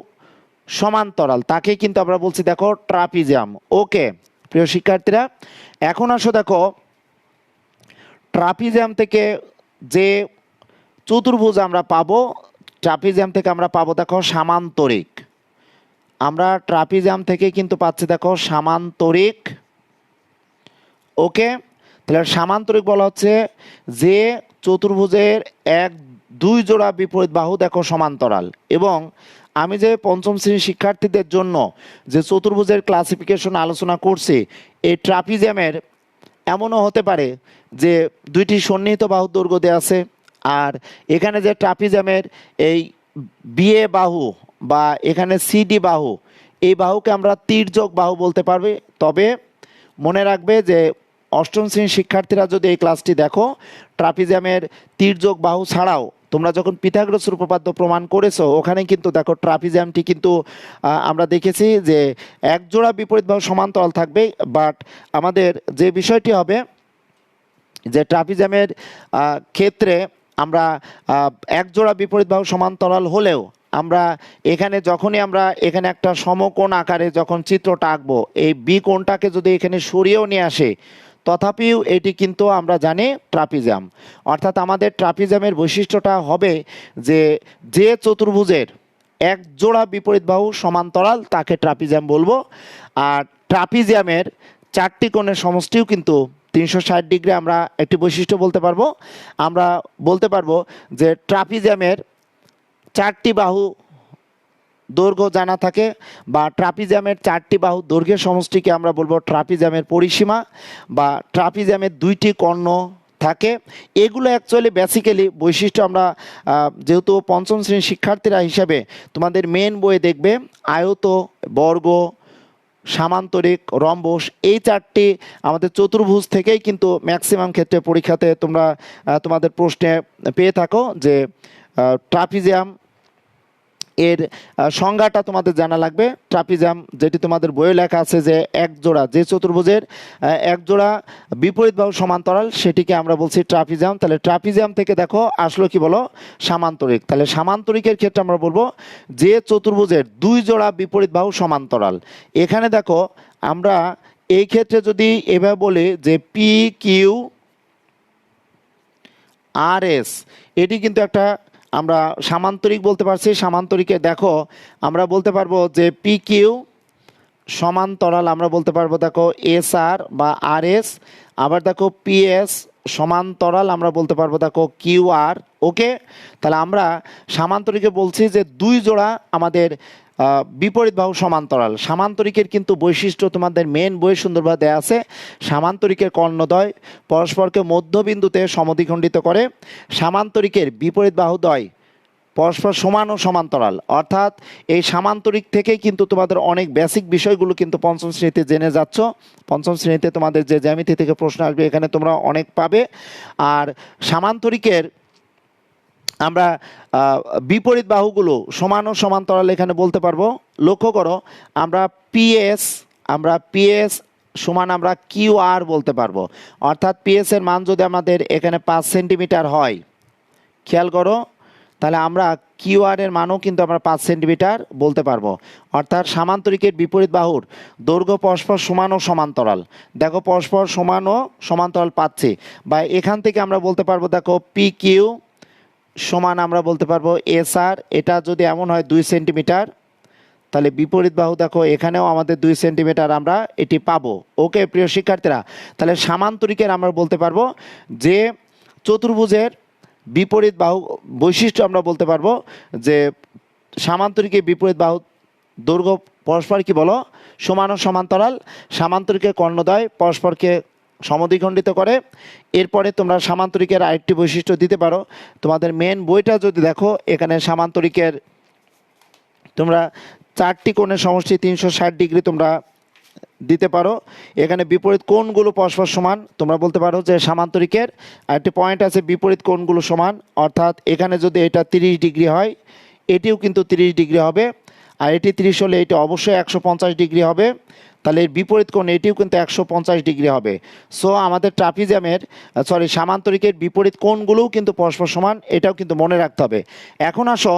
সমান্তরাল, তাকে কিন্তু আমরা বলছি দেখো ট্রাপিজিয়াম। ওকে প্রিয় শিক্ষার্থীরা, এখন আসো দেখো ট্রাপিজিয়াম থেকে যে চতুর্ভুজ আমরা পাবো, ট্রাপিজিয়াম থেকে আমরা পাবো দেখো সামান্তরিক। আমরা ট্রাপিজিয়াম থেকে কিন্তু পাচ্ছি দেখো সামান্তরিক। ওকে, তাহলে সামান্তরিক বলা হচ্ছে যে চতুর্ভুজের এক দুই জোড়া বিপরীত বাহু দেখো সমান্তরাল। এবং আমি যে পঞ্চম শ্রেণীর শিক্ষার্থীদের জন্য যে চতুর্ভুজের ক্লাসিফিকেশন আলোচনা করছি, এই ট্রাপিজিয়ামের এমনও হতে পারে যে দুইটি সন্নিহিত বাহুর দৈর্ঘ্য দেওয়া আছে, আর এখানে যে ট্রাপিজিয়ামের এই বিএ বাহু বা এখানে সিডি বাহু, এই বাহুকে আমরা তির্যক বাহু বলতে পারবে। তবে মনে রাখবে যে অষ্টম শ্রেণীর শিক্ষার্থীরা যদি এই ক্লাসটি দেখো, ট্রাপিজিয়ামের তির্যক বাহু ছাড়াও তোমরা যখন পিথাগোরাসের উপপাদ্য প্রমাণ করেছো, ওখানে কিন্তু দেখো ট্রাপিজিয়ামটি কিন্তু আমরা দেখেছি যে এক জোড়া বিপরীত বাহু সমান্তরাল থাকবে। বাট আমাদের যে বিষয়টি হবে যে ট্রাপিজিয়ামের ক্ষেত্রে আমরা এক জোড়া বিপরীত বাহু সমান্তরাল হলেও আমরা এখানে যখনই আমরা এখানে একটা সমকোণ আকারে যখন চিত্রটা আঁকবো, এই বি কোণটাকে যদি এখানে সরিয়েও নিয়ে আসে, তথাপিও এটি কিন্তু আমরা জানি ট্রাপিজিয়াম। অর্থাৎ আমাদের ট্রাপিজিয়ামের বৈশিষ্ট্যটা হবে যে যে চতুর্ভুজের এক জোড়া বিপরীত বাহু সমান্তরাল তাকে ট্রাপিজিয়াম বলবো। আর ট্রাপিজিয়ামের চারটি কোণের সমষ্টিও কিন্তু 360 ডিগ্রি আমরা একটি বৈশিষ্ট্য বলতে পারবো। আমরা বলতে পারবো যে ট্রাপিজিয়ামের চারটি বাহু দৈর্ঘ্য জানা থাকে, বা ট্রাপিজিয়ামের চারটি বাহু দৈর্ঘ্যের সমষ্টিকে আমরা বলবো ট্রাপিজিয়ামের পরিসীমা, বা ট্রাপিজিয়ামের দুইটি কর্ণ থাকে। এগুলো অ্যাকচুয়ালি বেসিক্যালি বৈশিষ্ট্য আমরা যেহেতু পঞ্চম শ্রেণীর শিক্ষার্থীরা হিসেবে তোমাদের মেন বইয়ে দেখবে আয়ত, বর্গ, সামান্তরিক, রম্বস, এই চারটি আমাদের চতুর্ভুজ থেকেই কিন্তু ম্যাক্সিমাম ক্ষেত্রে পরীক্ষাতে তোমরা তোমাদের প্রশ্নে পেয়ে থাকো যে ট্রাপিজিয়াম এর সংজ্ঞাটা তোমাদের জানা লাগবে। ট্রাপিজিয়াম যেটি তোমাদের বইয়ে লেখা আছে যে এক জোড়া, যে চতুর্ভুজের এক জোড়া বিপরীত বাহু সমান্তরাল, সেটিকে আমরা বলছি ট্রাপিজিয়াম। তাহলে ট্রাপিজিয়াম থেকে দেখো আসলো কি বলো, সামান্তরিক। তাহলে সামান্তরিকের ক্ষেত্রে আমরা বলবো যে চতুর্ভুজের দুই জোড়া বিপরীত বাহু সমান্তরাল। এখানে দেখো আমরা এই ক্ষেত্রে যদি এভাবে বলি যে পি কিউ আর এস, এটি কিন্তু একটা আমরা সামান্তরিক বলতে পারছি। সামান্তরিকে দেখো আমরা বলতে পারবো যে পি কিউ সমান্তরাল, আমরা বলতে পারবো দেখো এস আর বা আর এস। আবার দেখো পি এস সমান্তরাল, আমরা বলতে পারবো দেখো কিউ আর। ওকে, তাহলে আমরা সামান্তরিকে বলছি যে দুই জোড়া আমাদের বিপরীত বাহু সমান্তরাল। সামান্তরিকের কিন্তু বৈশিষ্ট্য তোমাদের মেন বইয়ে সুন্দরভাবে দেওয়া আছে। সামান্তরিকের কর্ণদ্বয় পরস্পরকে মধ্যবিন্দুতে সমদ্বিখণ্ডিত করে। সামান্তরিকের বিপরীত বাহুদ্বয় পরস্পর সমান ও সমান্তরাল। অর্থাৎ এই সামান্তরিক থেকেই কিন্তু তোমাদের অনেক বেসিক বিষয়গুলো কিন্তু পঞ্চম শ্রেণীতে জেনে যাচ্ছ। পঞ্চম শ্রেণীতে তোমাদের যে জ্যামিতি থেকে প্রশ্ন আসবে এখানে তোমরা অনেক পাবে। আর সামান্তরিকের আমরা বিপরীত বাহুগুলো সমান ও সমান্তরাল এখানে বলতে পারবো। লক্ষ্য করো আমরা পিএস সমান আমরা কিউ আর বলতে পারবো। অর্থাৎ পিএস এর মান যদি আমাদের এখানে 5 সেন্টিমিটার হয়, খেয়াল করো, তাহলে আমরা কিউ আর এর মানও কিন্তু আমরা 5 সেন্টিমিটার বলতে পারবো। অর্থাৎ সামান্তরিকের বিপরীত বাহুর দৈর্ঘ্য পরস্পর সমান ও সমান্তরাল। দেখো পরস্পর সমান ও সমান্তরাল পাচ্ছি, বা এখান থেকে আমরা বলতে পারবো দেখো পি কিউ সমান আমরা বলতে পারবো এস আর। এটা যদি এমন হয় 2 সেন্টিমিটার, তাহলে বিপরীত বাহু দেখো এখানেও আমাদের 2 সেন্টিমিটার আমরা এটি পাবো। ওকে প্রিয় শিক্ষার্থীরা, তাহলে সামান্তরিকের আমরা বলতে পারবো যে চতুর্ভুজের বিপরীত বাহু বৈশিষ্ট্য আমরা বলতে পারবো যে সামান্তরিকের বিপরীত বাহু দৈর্ঘ্য পরস্পর কি বলো, সমান ও সমান্তরাল। সামান্তরিকের কর্ণদ্বয় পরস্পরকে সমদ্বিখণ্ডিত করে। এরপরে তোমরা সামান্তরিকের আরেকটি বৈশিষ্ট্য দিতে পারো। তোমাদের মেন বইটা যদি দেখো এখানে সামান্তরিকের তোমরা চারটি কোণের সমষ্টি 360 ডিগ্রি তোমরা দিতে পারো। এখানে বিপরীত কোণগুলো পরস্পর সমান, তোমরা বলতে পারো যে সামান্তরিকের আরেকটি পয়েন্ট আছে বিপরীত কোণগুলো সমান। অর্থাৎ এখানে যদি এটা 30 ডিগ্রি হয়, এটিও কিন্তু 30 ডিগ্রি হবে। আর এটি 30 হলে এটি অবশ্যই 150 ডিগ্রি হবে। তাহলে এর বিপরীত কোণ এটিও কিন্তু 150 ডিগ্রি হবে। সো আমাদের সামান্তরিকের বিপরীত কোণগুলোও কিন্তু পরস্পর সমান, এটাও কিন্তু মনে রাখতে হবে। এখন আসো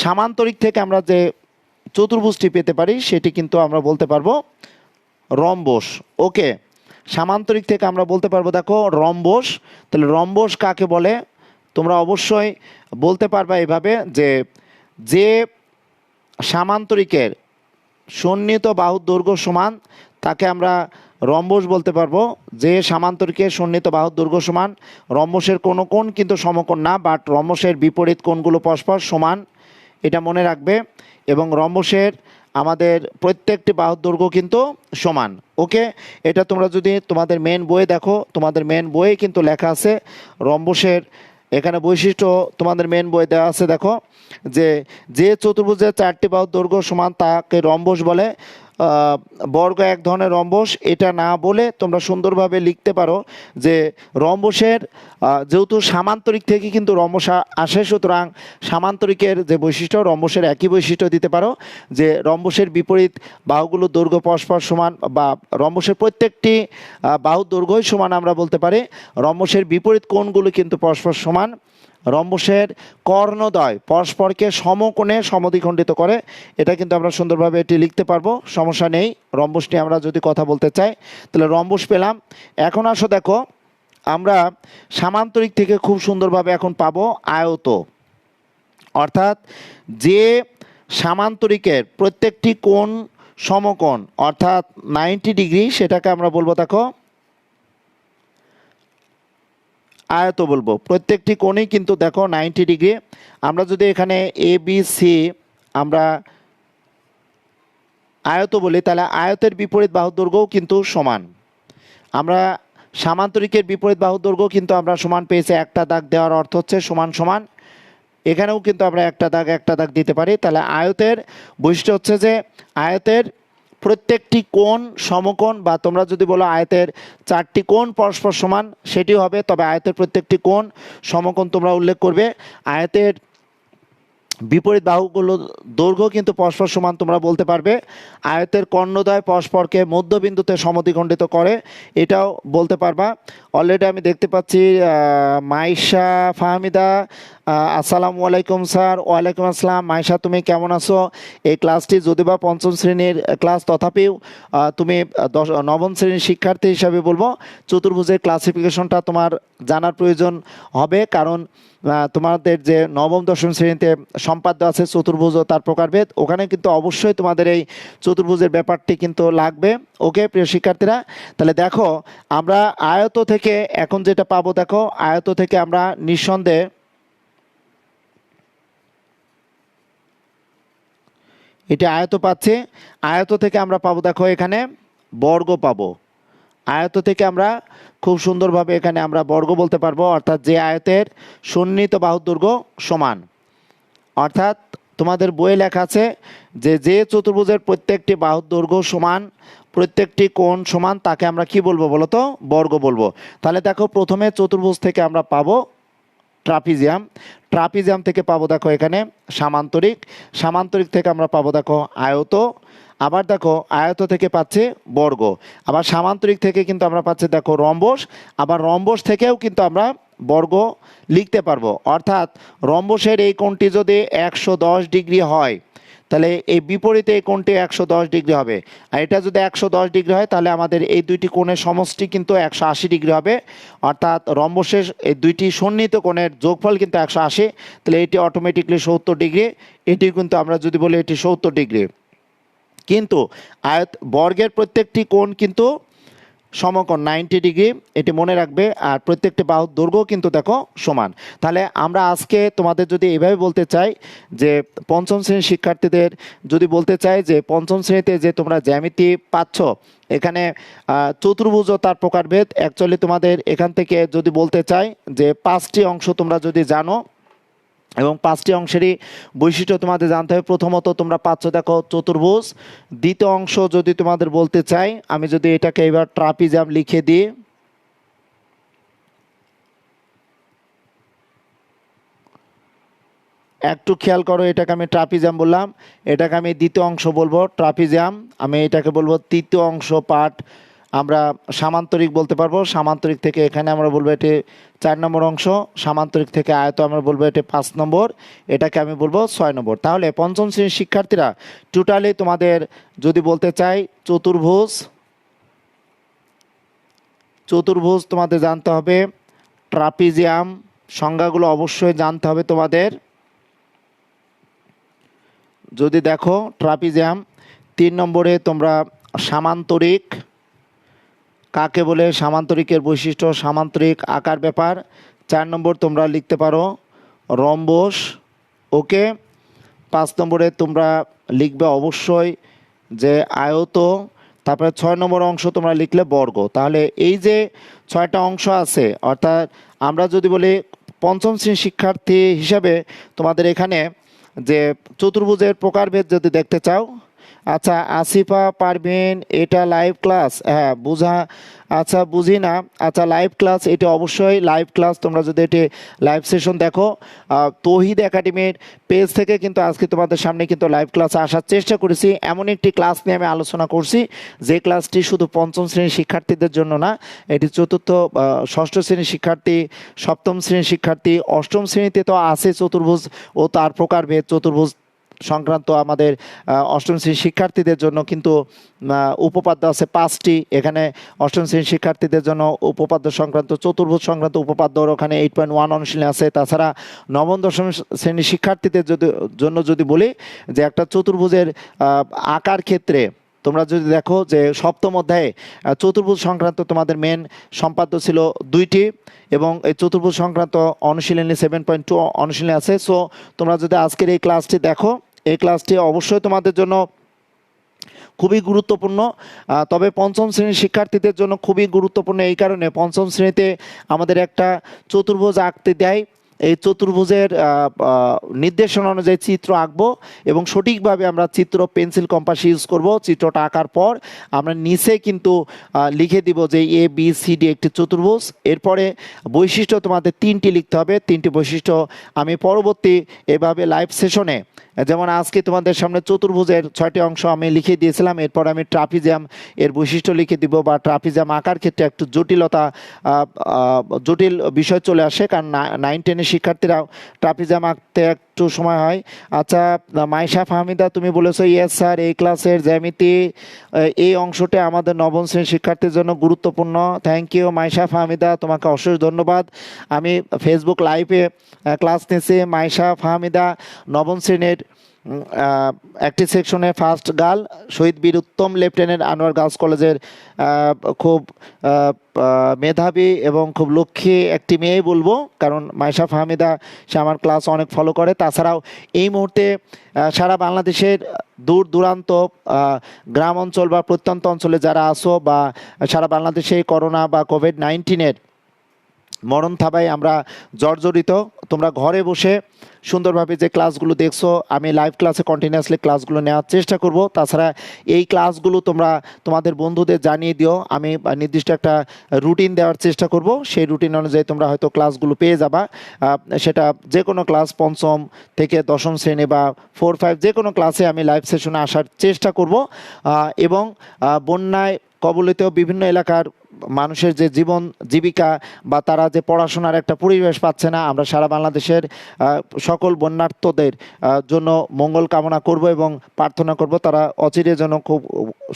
সামান্তরিক থেকে আমরা যে চতুর্ভুজটি পেতে পারি সেটি কিন্তু আমরা বলতে পারবো রম্বস। ওকে, সামান্তরিক থেকে আমরা বলতে পারবো দেখো রম্বস। তাহলে রম্বস কাকে বলে তোমরা অবশ্যই বলতে পারবা এভাবে যে সামান্তরিকের সন্নিহিত বাহুর দৈর্ঘ্য সমান তাকে আমরা রম্বস বলতে পারবো। যে সামান্তরিকের সন্নিহিত বাহুর দৈর্ঘ্য সমান, রম্বসের কোনো কোণ কিন্তু সমকোণ না, বাট রম্বসের বিপরীত কোণগুলো পরস্পর সমান, এটা মনে রাখবে। এবং রম্বসের আমাদের প্রত্যেকটি বাহুর দৈর্ঘ্য কিন্তু সমান। ওকে, এটা তোমরা যদি তোমাদের মেন বইয়ে দেখো, তোমাদের মেন বইয়ে কিন্তু লেখা আছে রম্বসের এখানে বৈশিষ্ট্য তোমাদের মেন বই দেওয়া আছে। দেখো যে চতুর্ভুজের চারটি বাহুর দৈর্ঘ্য সমান তাকে রম্বস বলে। বর্গ এক ধরনের রম্বস, এটা না বলে তোমরা সুন্দরভাবে লিখতে পারো যে রম্বসের যেহেতু সামান্তরিক থেকে কিন্তু রম্বস আসে, সুতরাং সামান্তরিকের যে বৈশিষ্ট্য রম্বসের একই বৈশিষ্ট্য দিতে পারো যে রম্বসের বিপরীত বাহুগুলো দৈর্ঘ্য পরস্পর সমান, বা রম্বসের প্রত্যেকটি বাহুর দৈর্ঘ্যই সমান আমরা বলতে পারি। রম্বসের বিপরীত কোণগুলো কিন্তু পরস্পর সমান। রম্বসের কর্ণদ্বয় পরস্পরকে সমকোণে সমদ্বিখণ্ডিত করে, এটা কিন্তু আমরা সুন্দরভাবে এটি লিখতে পারবো, সমস্যা নেই। রম্বস নিয়ে আমরা যদি কথা বলতে চাই তাহলে রম্বস পেলাম। এখন আসো দেখো আমরা সামান্তরিক থেকে খুব সুন্দরভাবে এখন পাবো আয়ত। অর্থাৎ যে সামান্তরিকের প্রত্যেকটি কোণ সমকোণ অর্থাৎ 90 ডিগ্রি, সেটাকে আমরা বলবো দেখো আয়ত বলবো। প্রত্যেকটি কোণেই কিন্তু দেখো 90 ডিগ্রি। আমরা যদি এখানে এ বি সি আমরা আয়ত বলি, তাহলে আয়তের বিপরীত বাহুর দৈর্ঘ্যও কিন্তু সমান। আমরা সামান্তরিকের বিপরীত বাহুর দৈর্ঘ্য কিন্তু আমরা সমান পেয়েছি, একটা দাগ দেওয়ার অর্থ হচ্ছে সমান সমান। এখানেও কিন্তু আমরা একটা দাগ দিতে পারি। তাহলে আয়তের বৈশিষ্ট্য হচ্ছে যে আয়তের প্রত্যেকটি কোণ সমকোণ, বা তোমরা যদি বলো আয়তের 4টি কোণ পরস্পর সমান সেটি হবে, তবে আয়তের প্রত্যেকটি কোণ সমকোণ তোমরা উল্লেখ করবে। আয়তের বিপরীত বাহুগুলো দৈর্ঘ্য কিন্তু পরস্পর সমান তোমরা বলতে পারবে। আয়তের কর্ণদ্বয় পরস্পরকে মধ্যবিন্দুতে সমদ্বিখণ্ডিত করে, এটাও বলতে পারবা। অলরেডি আমি দেখতে পাচ্ছি মাইশা ফাহমিদা, আসসালামু আলাইকুম স্যার। ওয়ালাইকুম আসসালাম। মাইশা, তুমি কেমন আছো? এই ক্লাসটি যদি বা পঞ্চম শ্রেণীর ক্লাস, তথাপিও তুমি নবম শ্রেণীর শিক্ষার্থী হিসাবে বলবো চতুর্ভুজের ক্লাসিফিকেশনটা তোমার জানার প্রয়োজন হবে, কারণ তোমাদের যে নবম দশম শ্রেণীতে সম্পাদ্য আছে চতুর্ভুজ ও তার প্রকারভেদ, ওখানে কিন্তু অবশ্যই তোমাদের এই চতুর্ভুজের ব্যাপারটি কিন্তু লাগবে। ওকে প্রিয় শিক্ষার্থীরা, তাহলে দেখো আমরা আয়ত থেকে এখন যেটা পাবো, দেখো আয়ত থেকে আমরা নিঃসন্দেহে এটা আয়ত পাচ্ছি। আয়ত থেকে আমরা পাবো, দেখো এখানে বর্গ পাবো। আয়ত থেকে আমরা খুব সুন্দরভাবে এখানে আমরা বর্গ বলতে পারবো, অর্থাৎ যে আয়তের সন্নিহিত বাহুর দৈর্ঘ্য সমান। অর্থাৎ তোমাদের বইয়ে লেখা আছে যে যে চতুর্ভুজের প্রত্যেকটি বাহুর দৈর্ঘ্য সমান, প্রত্যেকটি কোণ সমান, তাকে আমরা কি বলবো বলো তো? বর্গ বলবো। তাহলে দেখো প্রথমে চতুর্ভুজ থেকে আমরা পাবো ট্রাপিজিয়াম। ট্রাপিজিয়াম থেকে পাবো দেখো এখানে সামান্তরিক। সামান্তরিক থেকে আমরা পাবো দেখো আয়ত। আবার দেখো আয়ত থেকে পাচ্ছে বর্গ। আবার সামান্তরিক থেকে কিন্তু আমরা পাচ্ছি দেখো রম্বস। আবার রম্বস থেকেও কিন্তু আমরা বর্গ লিখতে পারবো। অর্থাৎ রম্বসের এই কোণটি যদি 110 ডিগ্রি হয়, তাহলে এই বিপরীতে এই কোণটি 110 ডিগ্রি হবে। আর এটা যদি 110 ডিগ্রি হয়, তাহলে আমাদের এই দুইটি কোণের সমষ্টি কিন্তু 180 ডিগ্রি হবে। অর্থাৎ রম্বসের এই দুইটি সন্নিহিত কোণের যোগফল কিন্তু 180, তাহলে এটি অটোমেটিকলি 70 ডিগ্রি। এটি কিন্তু আমরা যদি বলি এটি 70 ডিগ্রি। কিন্তু বর্গের প্রত্যেকটি কোণ কিন্তু সমকোণ 90 ডিগ্রি, এটি মনে রাখবে। আর প্রত্যেকটি বাহুর দৈর্ঘ্য কিন্তু দেখো সমান। তাহলে আমরা আজকে তোমাদের যদি এভাবে বলতে চাই যে পঞ্চম শ্রেণীর শিক্ষার্থীদের যদি বলতে চাই যে পঞ্চম শ্রেণীতে যে তোমরা জ্যামিতি পাচ্ছ, এখানে চতুর্ভুজ ও তার প্রকারভেদ, অ্যাকচুয়ালি তোমাদের এখান থেকে যদি বলতে চাই যে 5টি অংশ তোমরা যদি জানো এবং 5টি অংশেরই বৈশিষ্ট্য তোমাদের জানতে হবে। প্রথমত তোমরা পাচ্ছ দেখো চতুর্ভুজ। দ্বিতীয় অংশ যদি তোমাদের বলতে চাই, আমি যদি এটাকে এবার ট্রাপিজিয়াম লিখে দিই, একটু খেয়াল করো, এটাকে আমি ট্রাপিজিয়াম বললাম, এটাকে আমি দ্বিতীয় অংশ বলবো ট্রাপিজিয়াম। আমি এটাকে বলবো তৃতীয় অংশ পার্ট, আমরা সামান্তরিক বলতে পারবো। সামান্তরিক থেকে এখানে আমরা বলবো এটি 4 নম্বর অংশ। সামান্তরিক থেকে আয়ত আমরা বলবো এটি 5 নম্বর, এটাকে আমি বলবো 6 নম্বর। তাহলে পঞ্চম শ্রেণীর শিক্ষার্থীরা টোটালি তোমাদের যদি বলতে চাই চতুর্ভুজ, চতুর্ভুজ তোমাদের জানতে হবে, ট্রাপিজিয়াম সংজ্ঞাগুলো অবশ্যই জানতে হবে তোমাদের। যদি দেখো ট্রাপিজিয়াম, 3 নম্বরে তোমরা সামান্তরিক কাকে বলে, সামান্তরিকের বৈশিষ্ট্য, সামান্তরিক আকার ব্যাপার। 4 নম্বর তোমরা লিখতে পারো রম্বস। ওকে, 5 নম্বরে তোমরা লিখবে অবশ্যই যে আয়ত। তারপরে 6 নম্বর অংশ তোমরা লিখলে বর্গ। তাহলে এই যে 6টা অংশ আছে, অর্থাৎ আমরা যদি বলি পঞ্চম শ্রেণীর শিক্ষার্থী হিসাবে তোমাদের এখানে যে চতুর্ভুজের প্রকারভেদ যদি দেখতে চাও, আচ্ছা আসিফা পারভিন, এটা লাইভ ক্লাস? হ্যাঁ বুঝা, আচ্ছা বুঝি না, আচ্ছা লাইভ ক্লাস, এটি অবশ্যই লাইভ ক্লাস। তোমরা যদি এটি লাইভ সেশন দেখো, তৌহিদ একাডেমির পেজ থেকে কিন্তু আজকে তোমাদের সামনে কিন্তু লাইভ ক্লাসে আসার চেষ্টা করেছি। এমন একটি ক্লাস নিয়ে আমি আলোচনা করছি যে ক্লাসটি শুধু পঞ্চম শ্রেণীর শিক্ষার্থীদের জন্য না, এটি চতুর্থ ষষ্ঠ শ্রেণীর শিক্ষার্থী, সপ্তম শ্রেণীর শিক্ষার্থী, অষ্টম শ্রেণীতে তো আছে চতুর্ভুজ ও তার প্রকারভেদ, চতুর্ভুজ সংক্রান্ত আমাদের অষ্টম শ্রেণীর শিক্ষার্থীদের জন্য কিন্তু উপপাদ্য আছে 5টি। এখানে অষ্টম শ্রেণীর শিক্ষার্থীদের জন্য উপপাদ্য সংক্রান্ত, চতুর্ভুজ সংক্রান্ত উপপাদ্য ওখানে 8.1 অনুশীলনী আছে। তাছাড়া নবম দশম শ্রেণীর শিক্ষার্থীদের জন্য যদি বলি যে একটা চতুর্ভুজের আকার ক্ষেত্রে তোমরা যদি দেখো যে সপ্তম অধ্যায়ে চতুর্ভুজ সংক্রান্ত তোমাদের মেন সম্পাদ্য ছিল 2টি, এবং এই চতুর্ভুজ সংক্রান্ত অনুশীলনী 7.2 অনুশীলনী আছে। সো তোমরা যদি আজকের এই ক্লাসটি দেখো, এই ক্লাসটি অবশ্যই তোমাদের জন্য খুবই গুরুত্বপূর্ণ। তবে পঞ্চম শ্রেণীর শিক্ষার্থীদের জন্য খুবই গুরুত্বপূর্ণ এই কারণে, পঞ্চম শ্রেণীতে আমাদের একটা চতুর্ভুজ আঁকতে দেয় এই চতুর্ভুজের নির্দেশনা অনুযায়ী চিত্র আঁকবো এবং সঠিকভাবে আমরা চিত্র পেন্সিল কম্পাস ইউজ করব। চিত্রটা আঁকার পর আমরা নিচে কিন্তু লিখে দিব যে এ বি সি ডি একটি চতুর্ভুজ। এরপরে বৈশিষ্ট্য তোমাদের 3টি লিখতে হবে। 3টি বৈশিষ্ট্য আমি পরবর্তী এভাবে লাইভ সেশনে, যেমন আজকে তোমাদের সামনে চতুর্ভুজের 6টি অংশ আমি লিখে দিয়েছিলাম, এরপর আমি ট্রাপিজিয়াম এর বৈশিষ্ট্য লিখে দিব, বা ট্রাপিজিয়াম আঁকার ক্ষেত্রে একটু জটিল বিষয় চলে আসে, কারণ 9-10 শিক্ষার্থীরা ট্রাপিজিয়াম আঁকতে একটু সময় হয়। আচ্ছা, মাইশা ফাহমিদা তুমি বলেছো ইয়েস স্যার, এই ক্লাসের জ্যামিতি এই অংশটি আমাদের নবম শ্রেণীর শিক্ষার্থীর জন্য গুরুত্বপূর্ণ। থ্যাংক ইউ মাইশা ফাহমিদা, তোমাকে অশেষ ধন্যবাদ। আমি ফেসবুক লাইভে ক্লাস নিয়েছি। মাইশা ফাহমিদা নবম শ্রেণীর একটি সেকশনে ফার্স্ট গার্ল, শহীদ বীর উত্তম লেফটেন্যান্ট আনোয়ার গার্লস কলেজের খুব মেধাবী এবং খুব লক্ষ্মী একটি মেয়েই বলবো, কারণ মাইশা ফাহমিদা সে আমার ক্লাস অনেক ফলো করে। তাছাড়াও এই মুহূর্তে সারা বাংলাদেশের দূর দূরান্ত গ্রাম অঞ্চল বা প্রত্যন্ত অঞ্চলে যারা আসো, বা সারা বাংলাদেশে করোনা বা কোভিড-19 মরণ থাবায় আমরা জর্জরিত, তোমরা ঘরে বসে সুন্দরভাবে যে ক্লাসগুলো দেখছো, আমি লাইভ ক্লাসে কন্টিনিউয়াসলি ক্লাসগুলো নেওয়ার চেষ্টা করব। তাছাড়া এই ক্লাসগুলো তোমরা তোমাদের বন্ধুদের জানিয়ে দিও, আমি নির্দিষ্ট একটা রুটিন দেওয়ার চেষ্টা করব। সেই রুটিন অনুযায়ী তোমরা হয়তো ক্লাসগুলো পেয়ে যাবা। সেটা যে কোনো ক্লাস, পঞ্চম থেকে দশম শ্রেণী বা 4-5 যে কোনো ক্লাসে আমি লাইভ সেশনে আসার চেষ্টা করব। এবং বন্যায় কবলিত বিভিন্ন এলাকার মানুষের যে জীবন জীবিকা বা তারা যে পড়াশোনার একটা পরিবেশ পাচ্ছে না, আমরা সারা বাংলাদেশের সকল বন্যার্থদের জন্য মঙ্গল কামনা করব এবং প্রার্থনা করব তারা অচিরে যেন খুব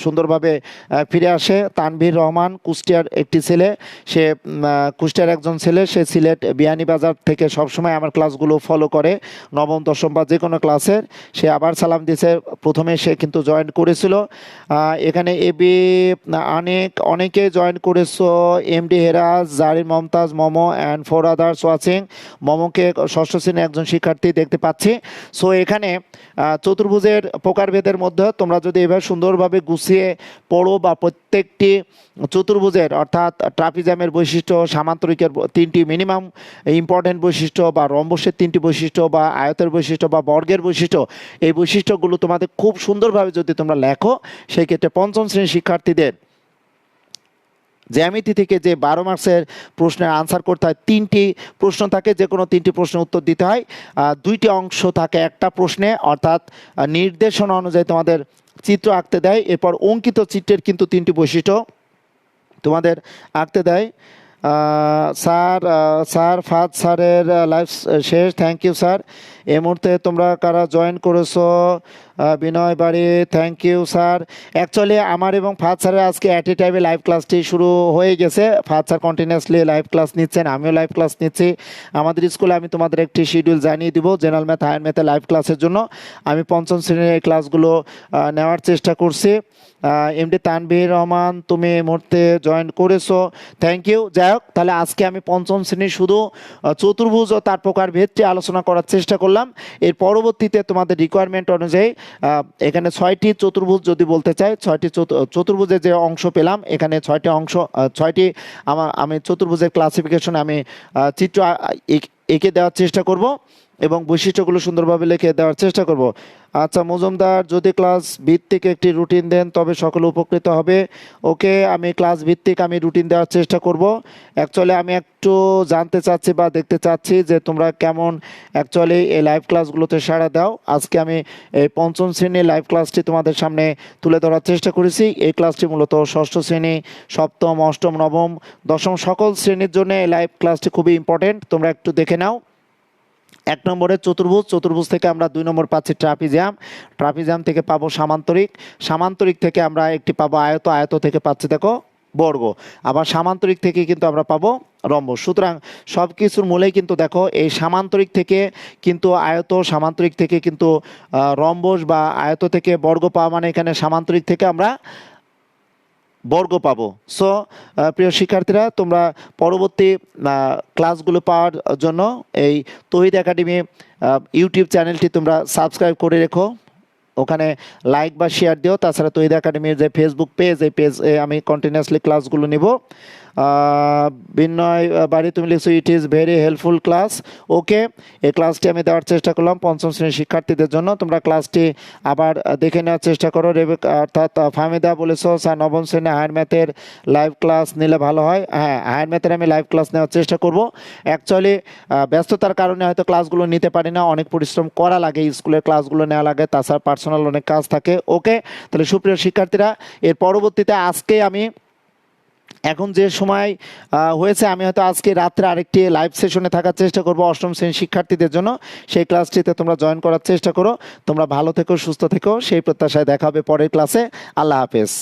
সুন্দরভাবে ফিরে আসে। তানভীর রহমান কুষ্টিয়ার একটি ছেলে, সে কুষ্টিয়ার একজন ছেলে, সে সিলেট বিয়ানীবাজার থেকে সবসময় আমার ক্লাসগুলো ফলো করে, নবম দশম বা যে কোনো ক্লাসের। সে আবার সালাম দিয়েছে, প্রথমে সে কিন্তু জয়েন করেছিল। এখানে এবি অনেকে জয়েন করেছো, MD Heraj, Zarin Mumtaz, Momo and 4 others watching. মোমোকে ষষ্ঠ শ্রেণীর একজন শিক্ষার্থী দেখতে পাচ্ছি। সো এখানে চতুর্ভুজের প্রকারভেদের মধ্যে তোমরা যদি এভাবে সুন্দরভাবে গুছিয়ে পড়ো, বা প্রত্যেকটি চতুর্ভুজের অর্থাৎ ট্রাপিজামের বৈশিষ্ট্য, সামান্তরিকের 3টি মিনিমাম ইম্পর্টেন্ট বৈশিষ্ট্য, বা রম্বসের 3টি বৈশিষ্ট্য, বা আয়তের বৈশিষ্ট্য, বা বর্গের বৈশিষ্ট্য, এই বৈশিষ্ট্যগুলো তোমাদের খুব সুন্দরভাবে যদি তোমরা লেখো, সেই ক্ষেত্রে পঞ্চম শ্রেণীর শিক্ষার্থীদের জ্যামিতি থেকে যে 12 মার্কসের প্রশ্নের আনসার করতে হয়, 3টি প্রশ্ন থাকে, যে কোনো 3টি প্রশ্নের উত্তর দিতে হয়। 2টি অংশ থাকে একটা প্রশ্নে, অর্থাৎ নির্দেশনা অনুযায়ী তোমাদের চিত্র আঁকতে দেয়। এরপর অঙ্কিত চিত্রের কিন্তু 3টি বৈশিষ্ট্য তোমাদের আঁকতে দেয়। স্যার ফাদ স্যারের লাইভ শেষ, থ্যাংক ইউ স্যার। এই মুহূর্তে তোমরা কারা জয়েন করেছো, বিনয় বাড়ি, থ্যাংক ইউ স্যার। অ্যাকচুয়ালি আমার এবং ফাদ স্যারের আজকে অ্যাট এ টাইমে লাইভ ক্লাসটি শুরু হয়ে গেছে। ফাদ স্যার কন্টিনিউয়াসলি লাইভ ক্লাস নিচ্ছেন, আমিও লাইভ ক্লাস নিচ্ছি। আমাদের স্কুলে আমি তোমাদের একটি শিডিউল জানিয়ে দিব জেনারেল ম্যাথ, হায়ার ম্যাথে লাইভ ক্লাসের জন্য। আমি পঞ্চম শ্রেণীর এই ক্লাসগুলো নেওয়ার চেষ্টা করছি। এমডি তানভীর রহমান তুমি এই মুহূর্তে জয়েন করেছো, থ্যাংক ইউ। যাই হোক, তাহলে আজকে আমি পঞ্চম শ্রেণীর শুধু চতুর্ভুজ ও তার প্রকারভেদটি আলোচনা করার চেষ্টা করলাম। এর পরবর্তীতে তোমাদের রিকোয়ারমেন্ট অনুযায়ী এখানে 6টি চতুর্ভুজ যদি বলতে চাই, 6টি চতুর্ভুজের যে অংশ পেলাম, এখানে 6টি অংশ, 6টি আমি চতুর্ভুজের ক্লাসিফিকেশন আমি চিত্র এঁকে দেওয়ার চেষ্টা করব এবং বৈশিষ্ট্যগুলো সুন্দরভাবে লিখে দেওয়ার চেষ্টা করব। আচ্ছা মজুমদার, যদি ক্লাস ভিত্তিক একটি রুটিন দেন তবে সকলে উপকৃত হবে। ওকে, আমি ক্লাস ভিত্তিক আমি রুটিন দেওয়ার চেষ্টা করব। অ্যাকচুয়ালি আমি একটু জানতে চাচ্ছি বা দেখতে চাচ্ছি যে তোমরা কেমন অ্যাকচুয়ালি এই লাইভ ক্লাসগুলোতে সাড়া দাও। আজকে আমি এই পঞ্চম শ্রেণীর লাইভ ক্লাসটি তোমাদের সামনে তুলে ধরার চেষ্টা করেছি। এই ক্লাসটি মূলত ষষ্ঠ শ্রেণী, সপ্তম, অষ্টম, নবম, দশম সকল শ্রেণীর জন্য এই লাইভ ক্লাসটি খুবই ইম্পর্টেন্ট, তোমরা একটু দেখে নাও। 1 নম্বরে চতুর্ভুজ থেকে আমরা 2 নম্বর পাচ্ছি ট্রাপিজিয়াম থেকে পাবো সামান্তরিক থেকে আমরা একটি পাবো আয়ত থেকে পাচ্ছি দেখো বর্গ, আবার সামান্তরিক থেকে কিন্তু আমরা পাবো রম্বস। সুতরাং সব কিছুর মূলেই কিন্তু দেখো এই সামান্তরিক থেকে কিন্তু আয়ত, সামান্তরিক থেকে কিন্তু রম্বস, বা আয়ত থেকে বর্গ পাওয়া মানে এখানে সামান্তরিক থেকে আমরা বর্গ পাবো। সো প্রিয় শিক্ষার্থীরা, তোমরা পরবর্তী ক্লাসগুলো পাওয়ার জন্য এই তৌহিদ একাডেমি ইউটিউব চ্যানেলটি তোমরা সাবস্ক্রাইব করে রেখো, ওখানে লাইক বা শেয়ার দিও। তাছাড়া তৌহিদ একাডেমির যে ফেসবুক পেজ, এই পেজে আমি কন্টিনিউয়াসলি ক্লাসগুলো নিব। বিনয় বাড়ি তুমি লিখছো it is very helpful class. Okay, এই ক্লাসটি আমি দেওয়ার চেষ্টা করলাম পঞ্চম শ্রেণীর শিক্ষার্থীদের জন্য। তোমরা ক্লাসটি আবার দেখে নেওয়ার চেষ্টা করো। অর্থাৎ ফাহমিদা বলেছো স্যার নবম শ্রেণী হায়ার ম্যাথের লাইভ ক্লাস নিলে ভালো হয়। হ্যাঁ, হায়ার ম্যাথের আমি লাইভ ক্লাস নেওয়ার চেষ্টা করব। অ্যাকচুয়ালি ব্যস্ততার কারণে হয়তো ক্লাসগুলো নিতে পারি না, অনেক পরিশ্রম করা লাগে, স্কুলের ক্লাসগুলো নেওয়া লাগে, তাছাড়া পার্সোনাল অনেক কাজ থাকে। ওকে, তাহলে সুপ্রিয় শিক্ষার্থীরা, এর পরবর্তীতে আজকে আমি এখন যে সময় হয়েছে, আমি হয়তো আজকে রাত্রে আরেকটি লাইভ সেশনে থাকার চেষ্টা করব অষ্টম শ্রেণীর শিক্ষার্থীদের জন্য। সেই ক্লাসটিতে তোমরা জয়েন করার চেষ্টা করো। তোমরা ভালো থেকো, সুস্থ থেকো, সেই প্রত্যাশায় দেখা হবে পরের ক্লাসে। আল্লাহ হাফেজ।